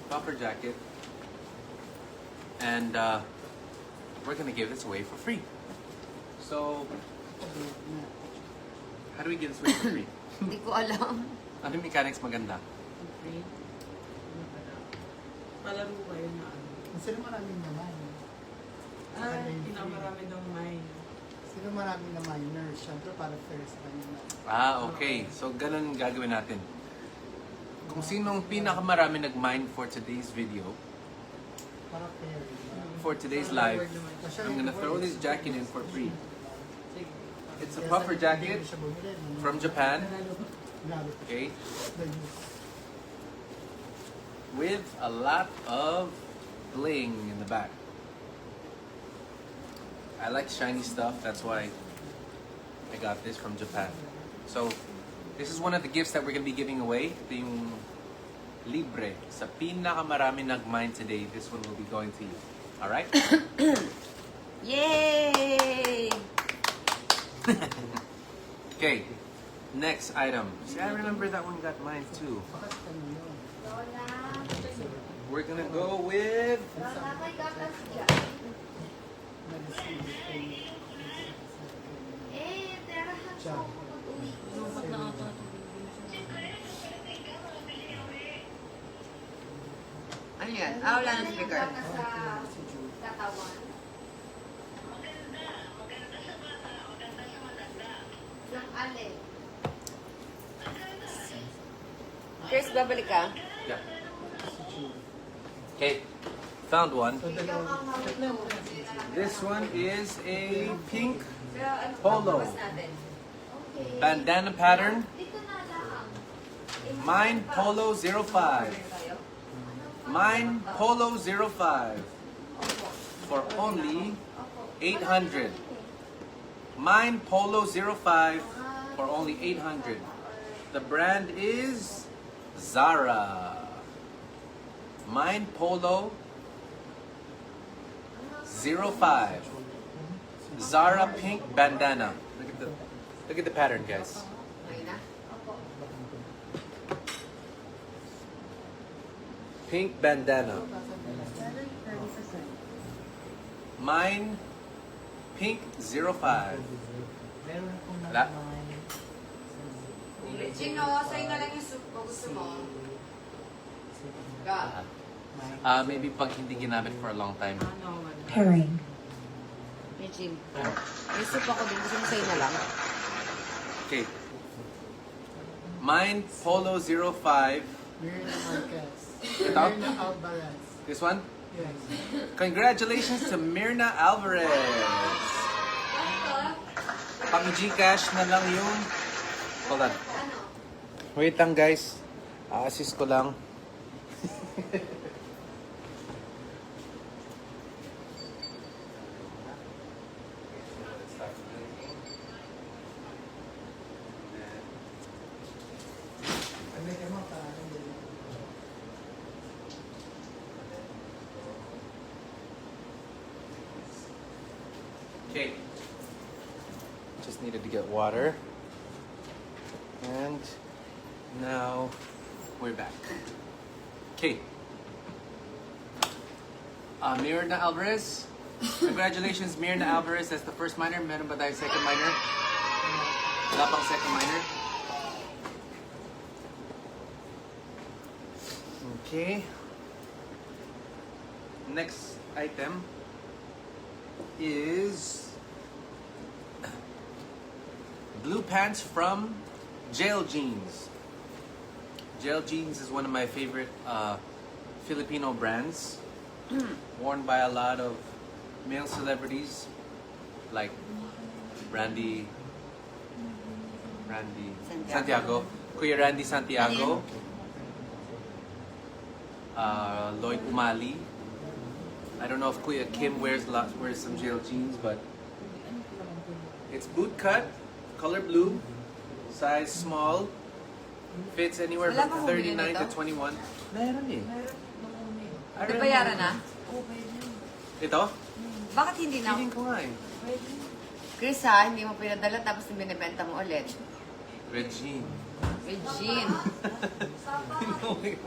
Puffer jacket. And we're gonna give this away for free. So, how do we give this away for free? Hindi ko alam. Ano yung mechanics maganda? Free. Palaro kayo na ano. Sino maraming naman? Pinamarami ng mine. Sino maraming na minor? Siyempre para fair sa kanila. Okay. So, ganun gagawin natin. Kung sinong pinakamarami nag-mine for today's video, Para fair. for today's live, I'm gonna throw this jacket in for free. Sige. It's a puffer jacket from Japan, okay, with a lot of bling in the back. I like shiny stuff, that's why I got this from Japan. So, this is one of the gifts that we're gonna be giving away. Ito yung libre. Sa pinakamarami nag-mine today, this one will be going to you. Alright? Yay! Okay, next item. See, I remember that one got mine too. Lola. We're gonna go with... Lola, may gatas dyan. Terahan ko pag-uwi ko. Lumpat na ata ito. Ano yan? Wala ng speaker. Gatas sa katawan. Yung Alin? Chris, babalik ka? Yeah. Okay, found one. So, dalawa. Tatlo mo na. This one is a pink Pero ano, Polo. labas natin. Okay. bandana pattern. Dito na lang. Mine Polo 05. Tayo? Mine Polo 05 for only 800. Mine Polo 05 for only 800. The brand is Zara. Mine Polo 05. Zara pink bandana. Look at the pattern, guys. Okay na? Pink bandana. Mine pink 05. Meron akong Wala. nagmamahal. Gino, sa'yo na lang yung soup kung gusto mo. Ga. Maybe pag hindi ginamit for a long time. Ano, ano. Pairing. Eugene. May soup ako din. Gusto mo sa'yo na lang? Okay. Mine Polo 05. Mirna Marquez. Ito? Mirna Alvarez. This one? Yes. Congratulations to Mirna Alvarez. Pang Gcash na lang yung... Hold on. Wait lang, guys. Assist ko lang. Pagdating mo, parang din. Okay. Just needed to get water. And now we're back. Okay. Mirna Alvarez. Congratulations, Mirna Alvarez. That's the first minor. Meron ba tayo second minor? Wala pang second minor. Okay. Next item is blue pants from Jail Jeans. Jail Jeans is one of my favorite Filipino brands, worn by a lot of male celebrities like Randy Santiago, Kuya Randy Santiago, Lloyd Umali. I don't know if Kuya Kim wears some Jail Jeans, but it's boot cut, color blue, size small, fits anywhere Wala from bang bumili 39 to nito? 21. Meron eh. Di bayaran na? Ito? Bakit hindi na? Feeling ko nga eh. Chris ha, hindi mo pinadala tapos binibenta mo ulit. Regine. Eugene. Sorry.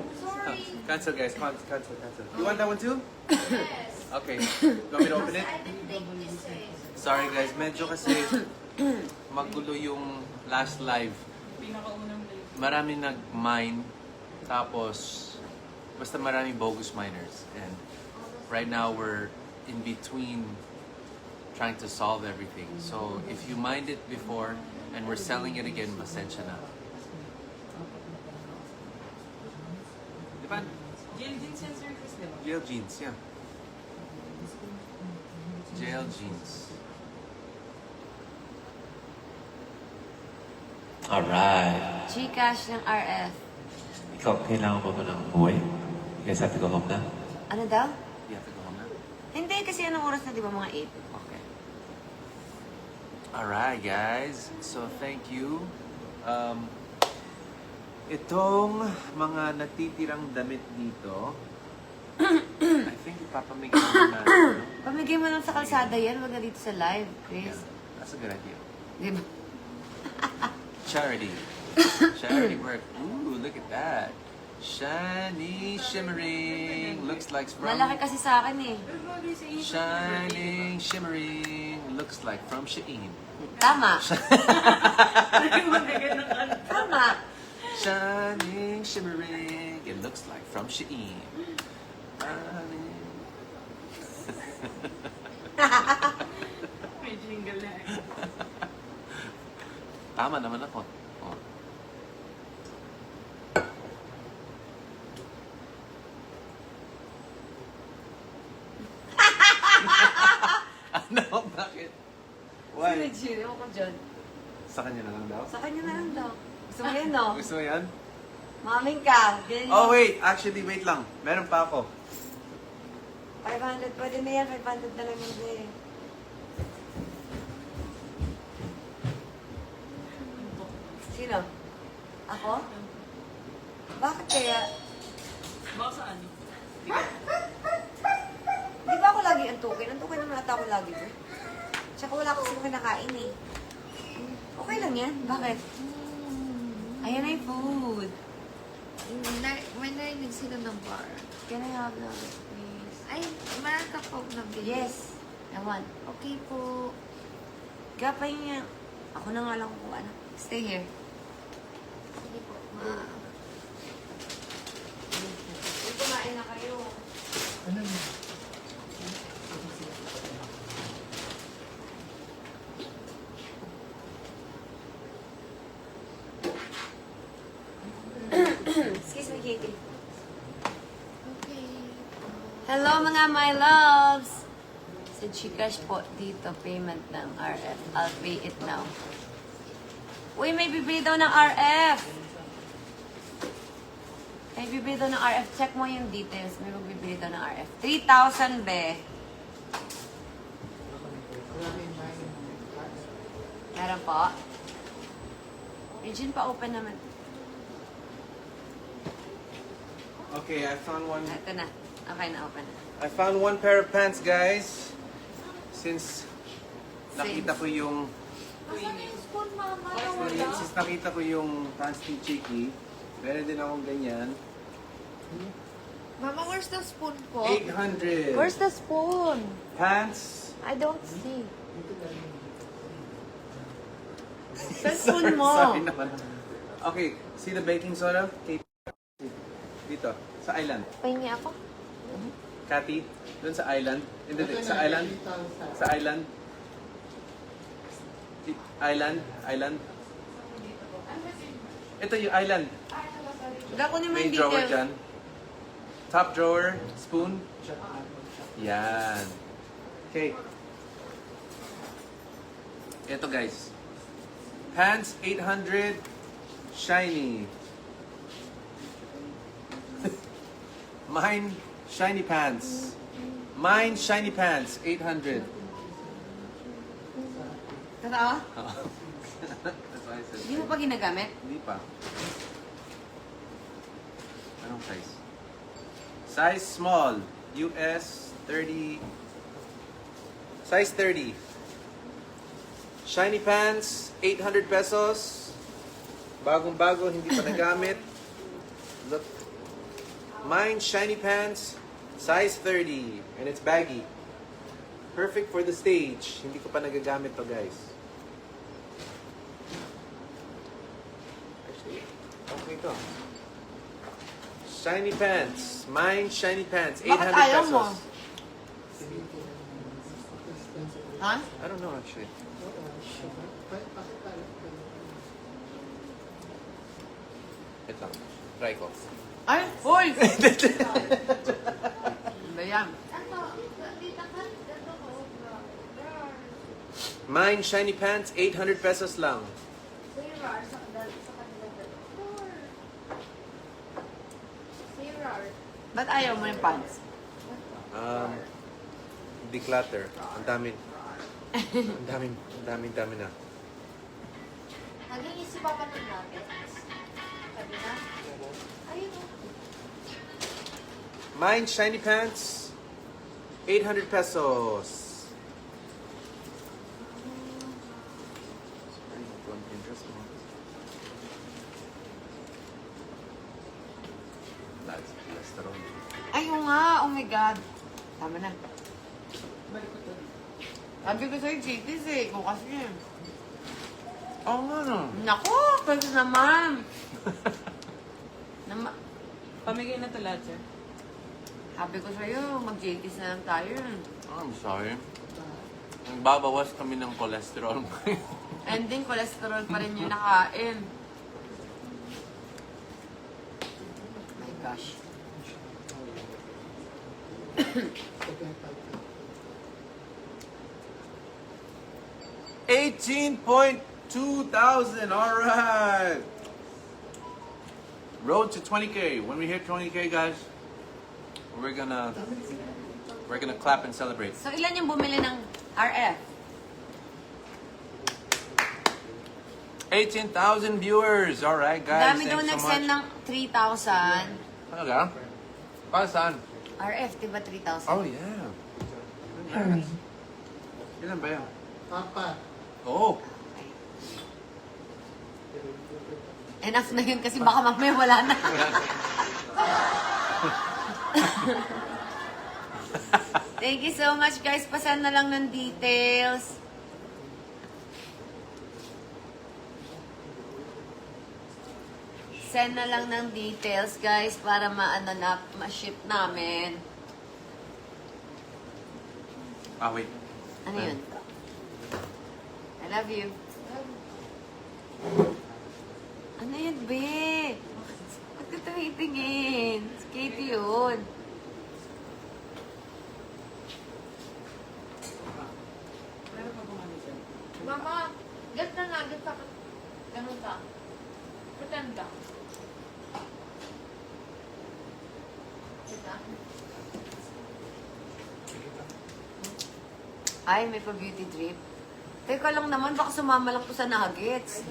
Cancel guys, cancel. You want that one too? Yes. Okay. You want me to open it? I didn't think this way. Sorry guys, medyo kasi magulo yung last live. Pinakaunang live. Marami nag-mine, tapos basta marami bogus miners. And right now we're in between trying to solve everything. So if you mined it before and we're selling it again, pasensya na. Diba? Jail jeans yan, Sir Chris, di ba? Jail jeans, yeah. Jail jeans. Alright. Gcash ng RF. Ikaw, kailangan mo ba ng buhay? Kaya sabi ko, home na. Ano daw? You have to go home now? Hindi, kasi anong oras na, di ba, mga 8? Okay. Alright, guys. So, thank you. Itong mga natitirang damit dito, I think ipapamigay mo na. No? Pamigay mo lang sa kalsada yan, wag na dito sa live, Yeah, Chris. that's a good idea. Di ba? Charity. Charity work. Ooh, look at that. Shiny, shimmering. Looks like from... Malaki kasi sa akin eh. Shining, shimmering. Looks like from Shein. Tama. Tama. Shining, shimmering. It looks like from Shein. May jingle na eh. Tama naman ako. Oh. Ano? Bakit? Why? Sino ako dyan? Sa kanya na lang daw? Sa kanya na lang daw. Gusto mo yan, no? Gusto mo yan? Maming ka. Ganyan Oh, yun. wait. Actually, wait lang. Meron pa ako. 500. Pwede na yan. 500 na lang yun, eh. Sino? Ako? Bakit kaya? Baka saan? Di ba ako lagi antukin? Antukin naman ata ako lagi, bro. Tsaka wala kasi kinakain, eh. Okay lang yan. Bakit? Ayan na yung food. May narinig sila ng bar. Can I have that, please? Ay, meron ka po na bilis. Yes. I want. Okay po. Gapay niya. Ako na nga lang kung ano. Stay here. Sige po, ma. Kumain na kayo. Ano yun? Excuse me, Katie. Okay. Hello mga my loves! Sa Gcash po dito, payment ng RF. I'll pay it now. Uy, may bibili daw ng RF! May bibili daw ng RF. Check mo yung details. May magbibili daw ng RF. 3,000 be. Wala na yung bayan. Meron po. Region pa open naman. Okay, I found one. Ito na. Okay na, open na. I found one pair of pants, guys. Since nakita ko yung Asan yung spoon, mama? Nawala. since nakita ko yung pants ni Chiki, meron din akong ganyan. Mama, where's the spoon po? 800 Where's the spoon? pants. I don't see. Sa spoon mo. Sorry naman. Okay, see the baking soda? Kate. Dito, sa island. Pahingi ako? Cathy, doon sa island. Hindi, sa island. Sa island. Island. Ito yung island. Wala ko naman May drawer details. dyan. Top drawer, spoon. Yan. Okay. Ito guys. Pants 800 shiny. Mine shiny pants. Mine shiny pants 800. Totoo? That's why I said. Hindi mo pa ginagamit? Hindi pa. Anong size? Size small. US 30. Size 30. Shiny pants, 800 pesos. Bagong-bago, hindi pa nagamit. Look. Mine shiny pants, size 30. And it's baggy. Perfect for the stage. Hindi ko pa nagagamit to, guys. Actually, okay to. Shiny pants. Mine shiny pants, 800 Bakit ayaw pesos. mo? Ha? I don't know actually. Bakit tayo? Wait lang. Try ko. Ay, hoy! Ba yan? Ano? Dito ka? Dito ko. Where are Mine shiny pants, 800 pesos lang. Where are? Sa kanila. Where are? Ba't ayaw mo yung pants? Declutter. Ang dami. Ang dami na. Naging isi pa pa ng natin. Sabi na? Ayun o. Mine shiny pants, 800 pesos. Ay, oo nga. Oh my God. Tama na. Sabi ko sa'yo, JT's eh. Ikaw kasi. Oo nga no. Naku, kasi naman. Pamigay na to lahat, sir. Sabi ko sa'yo, mag-JT's na lang tayo. Oh, I'm sorry. Nagbabawas kami ng cholesterol. Ending, cholesterol pa rin yung nakain. My gosh. Ito yung 18.2 thousand. All right. Road to 20K. When we hit 20K, guys, we're gonna clap and celebrate. So, ilan yung bumili ng RF? 18,000 viewers. All right, guys. Dami daw Thanks so nag-send much. ng 3,000. Talaga? Para saan? RF, diba 3,000? Oh, yeah. Hurry. Ilan ba yan? Papa. Oh. Okay. Enough na yun kasi baka mamaya wala na. Thank you so much, guys. Pasend na lang ng details. Send na lang ng details, guys, para ma-ship namin. Ah, wait. Ano yun? I love you. Ano yun, be? Ba't ka tumitingin? Si Katie yun. Mama, get na nga. Get ka. Ganun ka. Pretend ka. Get na. Ay, may pa-beauty drip. Teka lang naman, baka sumama lang to sa nuggets.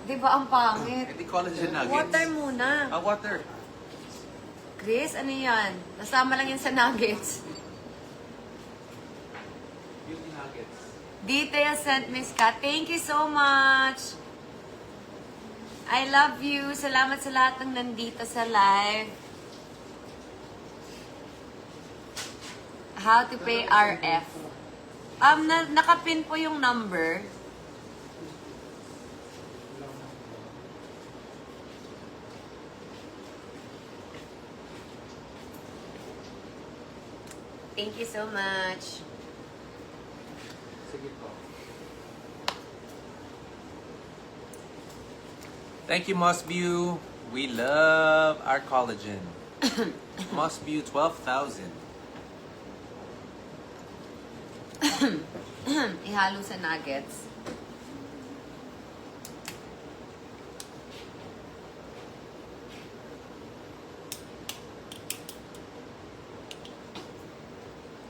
Di ba ang pangit? Hindi collagen nuggets. Water muna. Ah, water. Chris, ano yan? Nasama lang yan sa nuggets. Beauty nuggets. Details sent, Miss Kat. Thank you so much. I love you. Salamat sa lahat ng nandito sa live. How to pay RF. Nakapin po yung number. Thank you so much. Thank you, Mossview. We love our collagen. Mossview 12,000. Ihalo sa nuggets.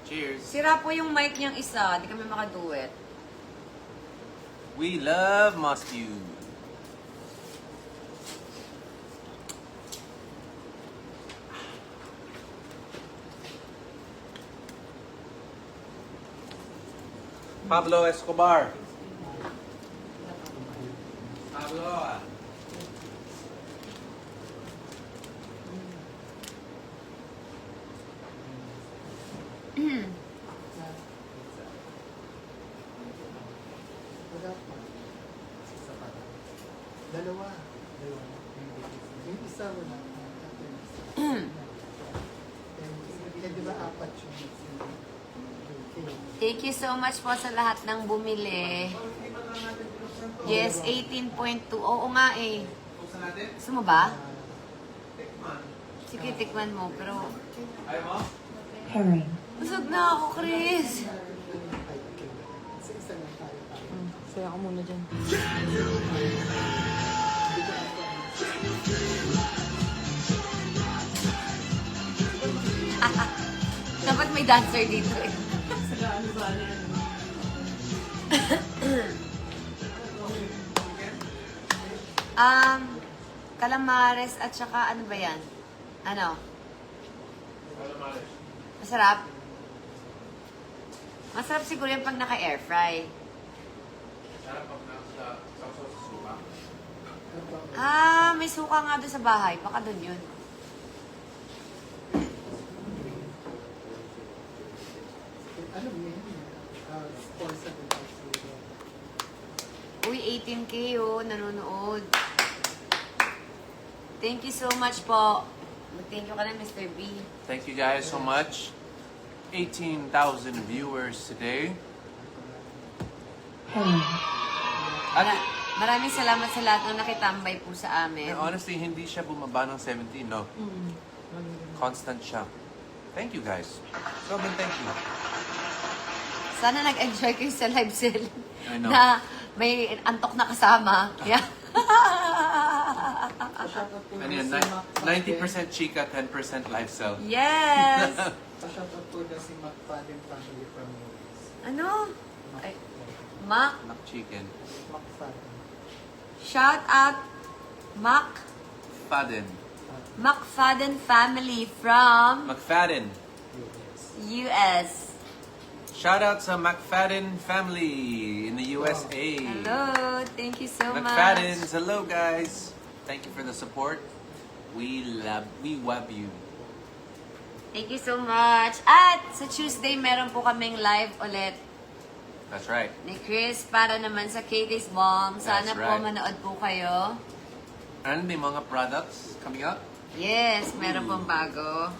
Cheers. Sira po yung mic niyang isa. Di kami makaduet. We love Mossview. Pablo Escobar. Pablo. Wala pa. Isa pa. Dalawa. Yung isa wala. Kaya di ba apat yung Thank you so much po sa lahat ng bumili. Yes, 18.2. Oo nga eh. Gusto mo ba? Sige, tikman mo. Pero, Ayaw mo? Hurry. busog na ako, Chris. isa lang tayo. Saya ka muna dyan. Dapat may dancer dito eh. Calamares at saka ano ba yan? Ano? Masarap? Masarap siguro yung pag naka-air fry. May suka nga doon sa bahay. Baka doon yun. Ano yun? Sponsor ko lang sila. Uy, 18K oh, nanonood. Thank you so much po. Thank you ka na, Mr. B. Thank you guys so much. 18,000 viewers today. Hurry. Maraming salamat sa lahat ng nakitambay po sa amin. And honestly, hindi siya bumaba ng 17, no? Constant siya. Thank you guys. Sobrang thank you. Sana nag-enjoy kayo sa live sale I know. na may antok na kasama. Yeah. Pa-shoutout po Ano na yun? si Mac Faden. 90% chika, 10% live sell. Yes! Pa-shoutout po na si Mac Faden family from US. Ano? Ay, Mac, Mac chicken. Mac Faden. shout out Mac Faden. McFadden family from McFadden. US. Shout out sa McFadden family in the USA. Hello, thank you so McFaddens, much. hello guys. Thank you for the support. We love you. Thank you so much. At sa Tuesday, meron po kaming live ulit That's right. ni Chris para naman sa Katie's Bomb. Sana That's po right. manood po kayo. And may mga products coming up. Yes, meron pong bago.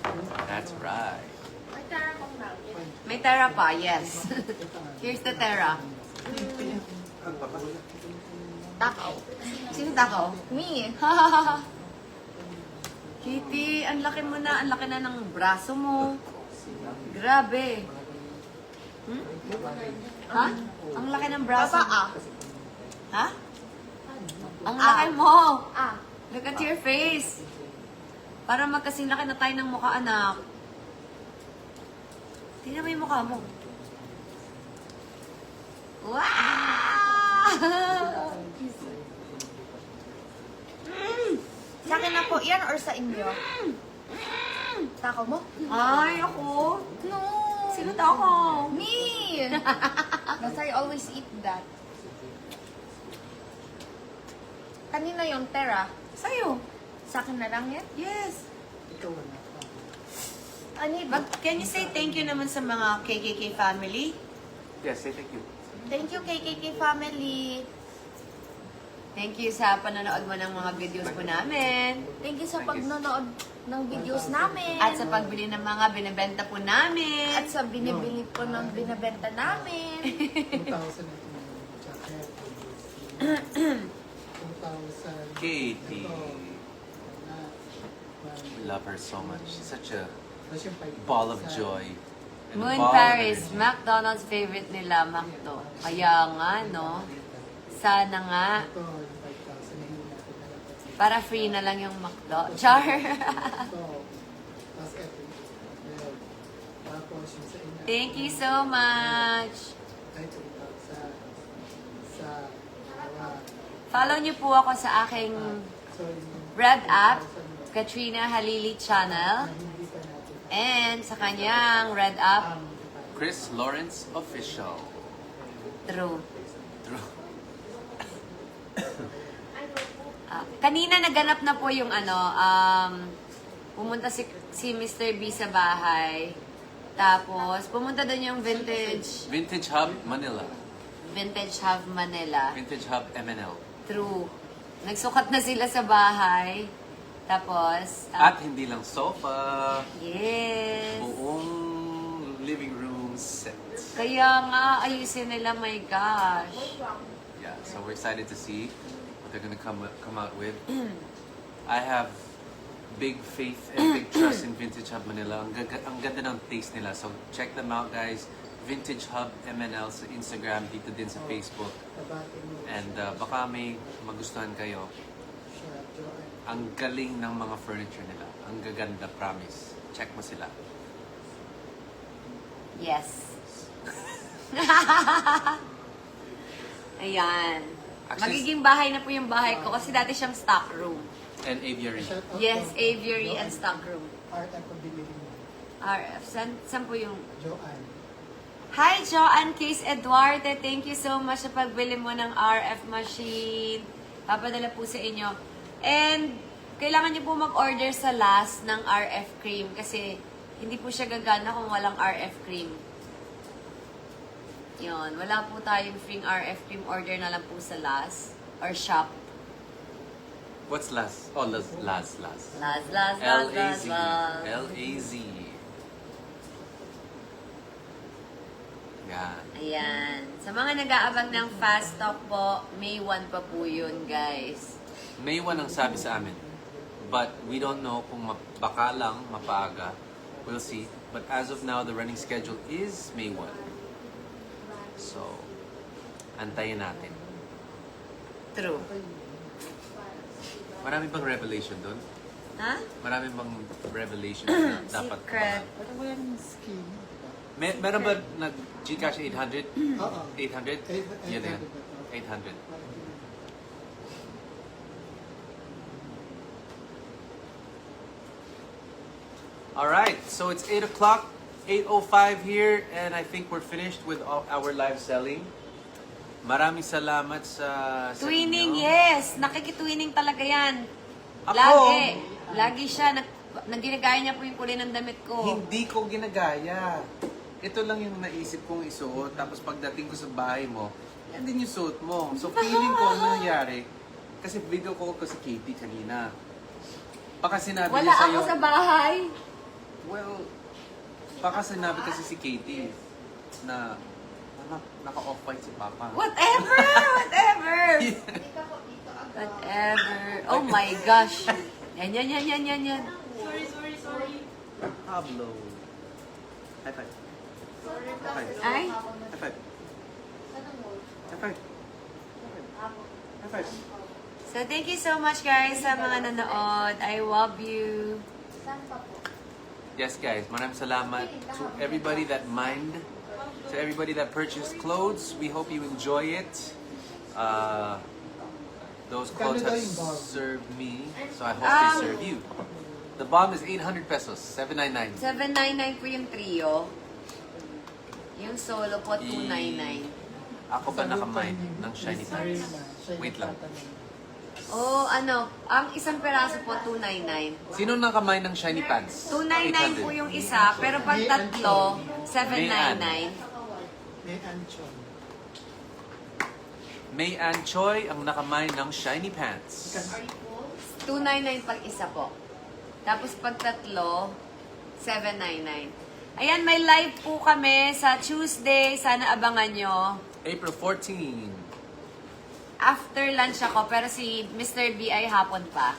That's right. Ay, tara kong natin. May Terra pa, yes. Here's the Terra. Takaw. Sino takaw? Me. Kitty, ang laki mo na. Ang laki na ng braso mo. Grabe. Hmm? Ha? Ang laki ng braso. Papa, Ha? Ang laki mo. Ah. Look at your face. Para magkasing laki na tayo ng mukha, anak. Tingnan mo yung mukha mo. Wow! Sa akin na po, yan or sa inyo? Takaw mo? Ay, ako. No. Sino takaw? Me. But I always eat that. Kanina yung Tera. Sa'yo. Sa akin na lang yan. Yes. Ikaw wala. Can you say thank you naman sa mga KKK family? Yes, say thank you. Thank you, KKK family. Thank you sa panonood mo ng mga videos po namin. Thank you sa Thank you. pagnonood ng videos namin. At sa pagbili ng mga binibenta po namin. At sa binibili po ng binabenta namin. 2,000 ito yung jacket. 2,000. Katie. Ito. We love her so much. She's such a Tapos yung 5,000. ball of joy. and a Moon ball of Paris, energy. McDonald's favorite nila, Macdo. Kaya nga, no? Sana nga. Ito, yung 5,000 na hindi natin nalabas. Para free na lang yung McDo. Char! Ito. Tapos ito. Ayan. Tapos yung sa inyo. Thank you so much. Ay, 3,000. Sa dalawa. Follow niyo po ako sa aking So, yung Red app, 1,000 Katrina Halili channel. na hindi pa natin. And sa kanyang Red app, Chris Lawrence Official. True. True. Kanina naganap na po yung pumunta si Mr. B sa bahay. Tapos, pumunta doon yung Vintage Hub Manila. Vintage Hub Manila. Vintage Hub MNL. True. Nagsukat na sila sa bahay. Tapos, At hindi lang sofa, yes. buong living room set. Kaya nga, ayusin nila, my gosh. Yeah, so we're excited to see what they're gonna come out with. I have big faith and big trust in Vintage Hub Manila. Ang ganda ng taste nila. So check them out, guys. Vintage Hub MNL sa Instagram, dito din sa Facebook. Tabati mo And baka may magustuhan kayo. siya, Joanne. Ang galing ng mga furniture nila. Ang gaganda, promise. Check mo sila. Yes. Ayan. Actually- Magiging bahay na po yung bahay ko kasi dati siyang stock room. And aviary. Shout out Yes, to aviary and Joanne. stock room. Art ang pabili mo. RF. Saan po yung... Joanne. Hi, Joanne Case Eduardo. Thank you so much sa pagbili mo ng RF machine. Papadala po sa inyo. And, kailangan niyo po mag-order sa last ng RF cream kasi hindi po siya gagana kung walang RF cream. Yun. Wala po tayong free RF cream. Order na lang po sa last or shop. What's last? Oh, last. Last. L-A-Z. L-A-Z. Yan. Ayan. Sa mga nag-aabang ng Fast Talk po, May 1 pa po yun, guys. May 1 ang sabi sa amin. But we don't know kung baka lang mapaaga. We'll see. But as of now, the running schedule is May 1. So, antayin natin. True. Marami bang revelation doon? Ha? Marami bang revelation na dapat Secret. abangan? Parang wala namang scheme. Meron ba nag-Gcash 800? Oo. 800? Yun na yan. 800. 800. Alright, so it's 8 o'clock, 8:05 here, and I think we're finished with our live selling. Maraming salamat sa Twinning, inyo. yes! Nakikitwinning talaga yan. Ako? Lagi. Lagi siya. Ginagaya niya po yung kulay ng damit ko. Hindi ko ginagaya. Ito lang yung naisip kong isuot, tapos pagdating ko sa bahay mo, yan din yung suot mo. So feeling ko ano nangyari, kasi video call ko si Katie kanina. Baka sinabi Wala niya sa'yo, ako sa bahay. well, baka sinabi kasi si Katie na naka-off-white si Papa. Whatever! Whatever! Whatever. Oh my gosh. Yan. Pablo. High five. Ay? High five. High five. High five. So, thank you so much, guys, sa mga nanood. I love you. Yes, guys. Maraming salamat to everybody that mined, to everybody that purchased clothes. We hope you enjoy it. Those clothes have served me, so I hope they serve you. The bomb is 800 pesos, 799. 799 po yung trio. Yung solo po, 299. Ako ba nakamine ng shiny pants? Wait lang. Oh, ang isang peraso po, 299. Sino nakamine ng shiny pants? 299 po yung isa, pero pag tatlo, 799. May anchon. May Ann Choi ang nakamine ng shiny pants. 299 pag isa po. Tapos pag tatlo, 799. Ayan, may live po kami sa Tuesday. Sana abangan nyo. April 14. After lunch ako, pero si Mr. B ay hapon pa.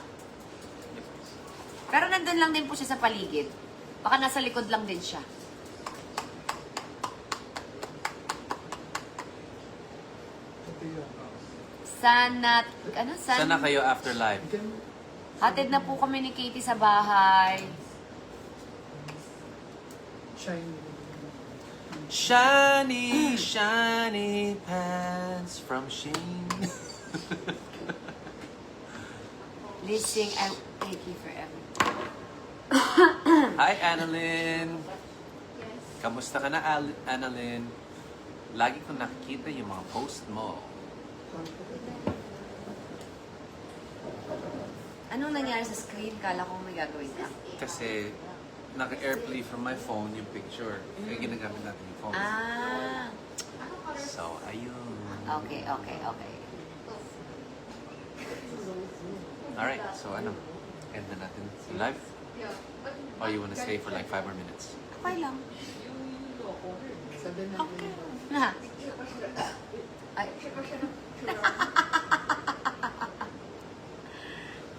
Pero nandun lang din po siya sa paligid. Baka nasa likod lang din siya. Ito yun. Sana Sana kayo after live. hatid na po kami ni Katie sa bahay. Shiny. Shiny, shiny pants from Shane. Listen, I thank you for everything. Hi, Annalyn. Kamusta ka na, Annalyn? Lagi ko nakikita yung mga post mo. Anong nangyari sa screen? Kala ko may gagawin ka. Kasi naka-airplay from my phone yung picture. Kaya ginagamit natin yung phone. Ah, So, ayun. okay. Alright, so ano? End na natin yung live? Or you wanna stay for like 5 more minutes? Okay lang. Sabi na Okay. Na. Ay.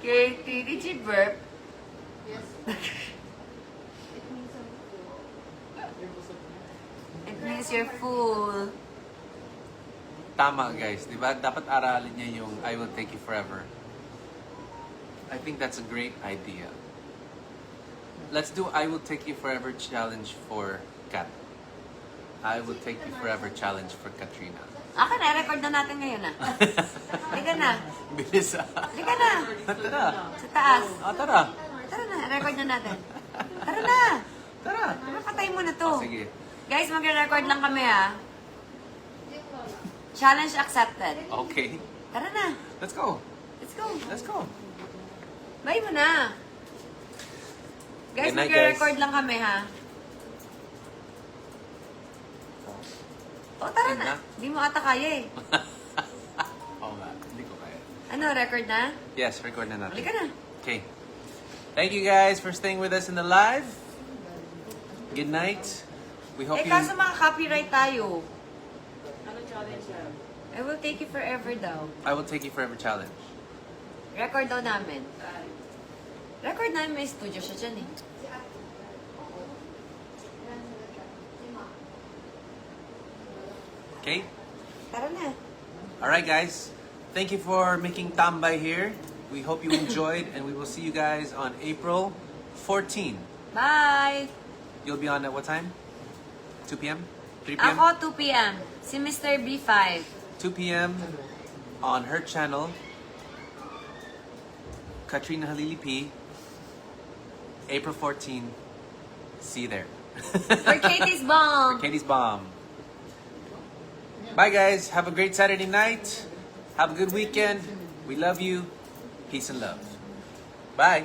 Katie, did you burp? It means you're full. Tama guys, di ba? Dapat aralin niya yung I will take you forever. I think that's a great idea. Let's do I will take you forever challenge for Kat. I will take you forever challenge for Katrina. Aka na, record na natin ngayon ah. Halika na. Bilis ah. Halika na. Tara. Sa taas. Ah, tara. Tara na, record na natin. Tara na. Tara. Patay mo na to. Oh, sige. Guys, magre-record lang kami ha. Challenge accepted. Okay. Tara na. Let's go. Let's go. Let's go. Bye mo na. Guys, Good night, magre-record guys. lang kami ha. O, tara End na. na? Hindi mo ata kaya eh. Oo nga, hindi ko kaya. Ano, record na? Yes, record na natin. Halika na. Okay. Thank you guys for staying with us in the live. Good night. We hope Eh, you... kaso mga copyright tayo. Ano challenge yan? I will take you forever daw. I will take you forever challenge. Record daw namin. Record namin, may studio siya dyan eh. Okay? Tara na. Alright guys, thank you for making Tambay here. We hope you enjoyed and we will see you guys on April 14. Bye! You'll be on at what time? 2 p.m.? 3 p.m.? Ako, 2 p.m. Si Mr. B5. 2 p.m. on her channel, Katrina Halili P. April 14. See you there. For Katie's Bomb. Katie's Bomb. Bye guys. Have a great Saturday night. Have a good weekend. We love you. Peace and love. Bye.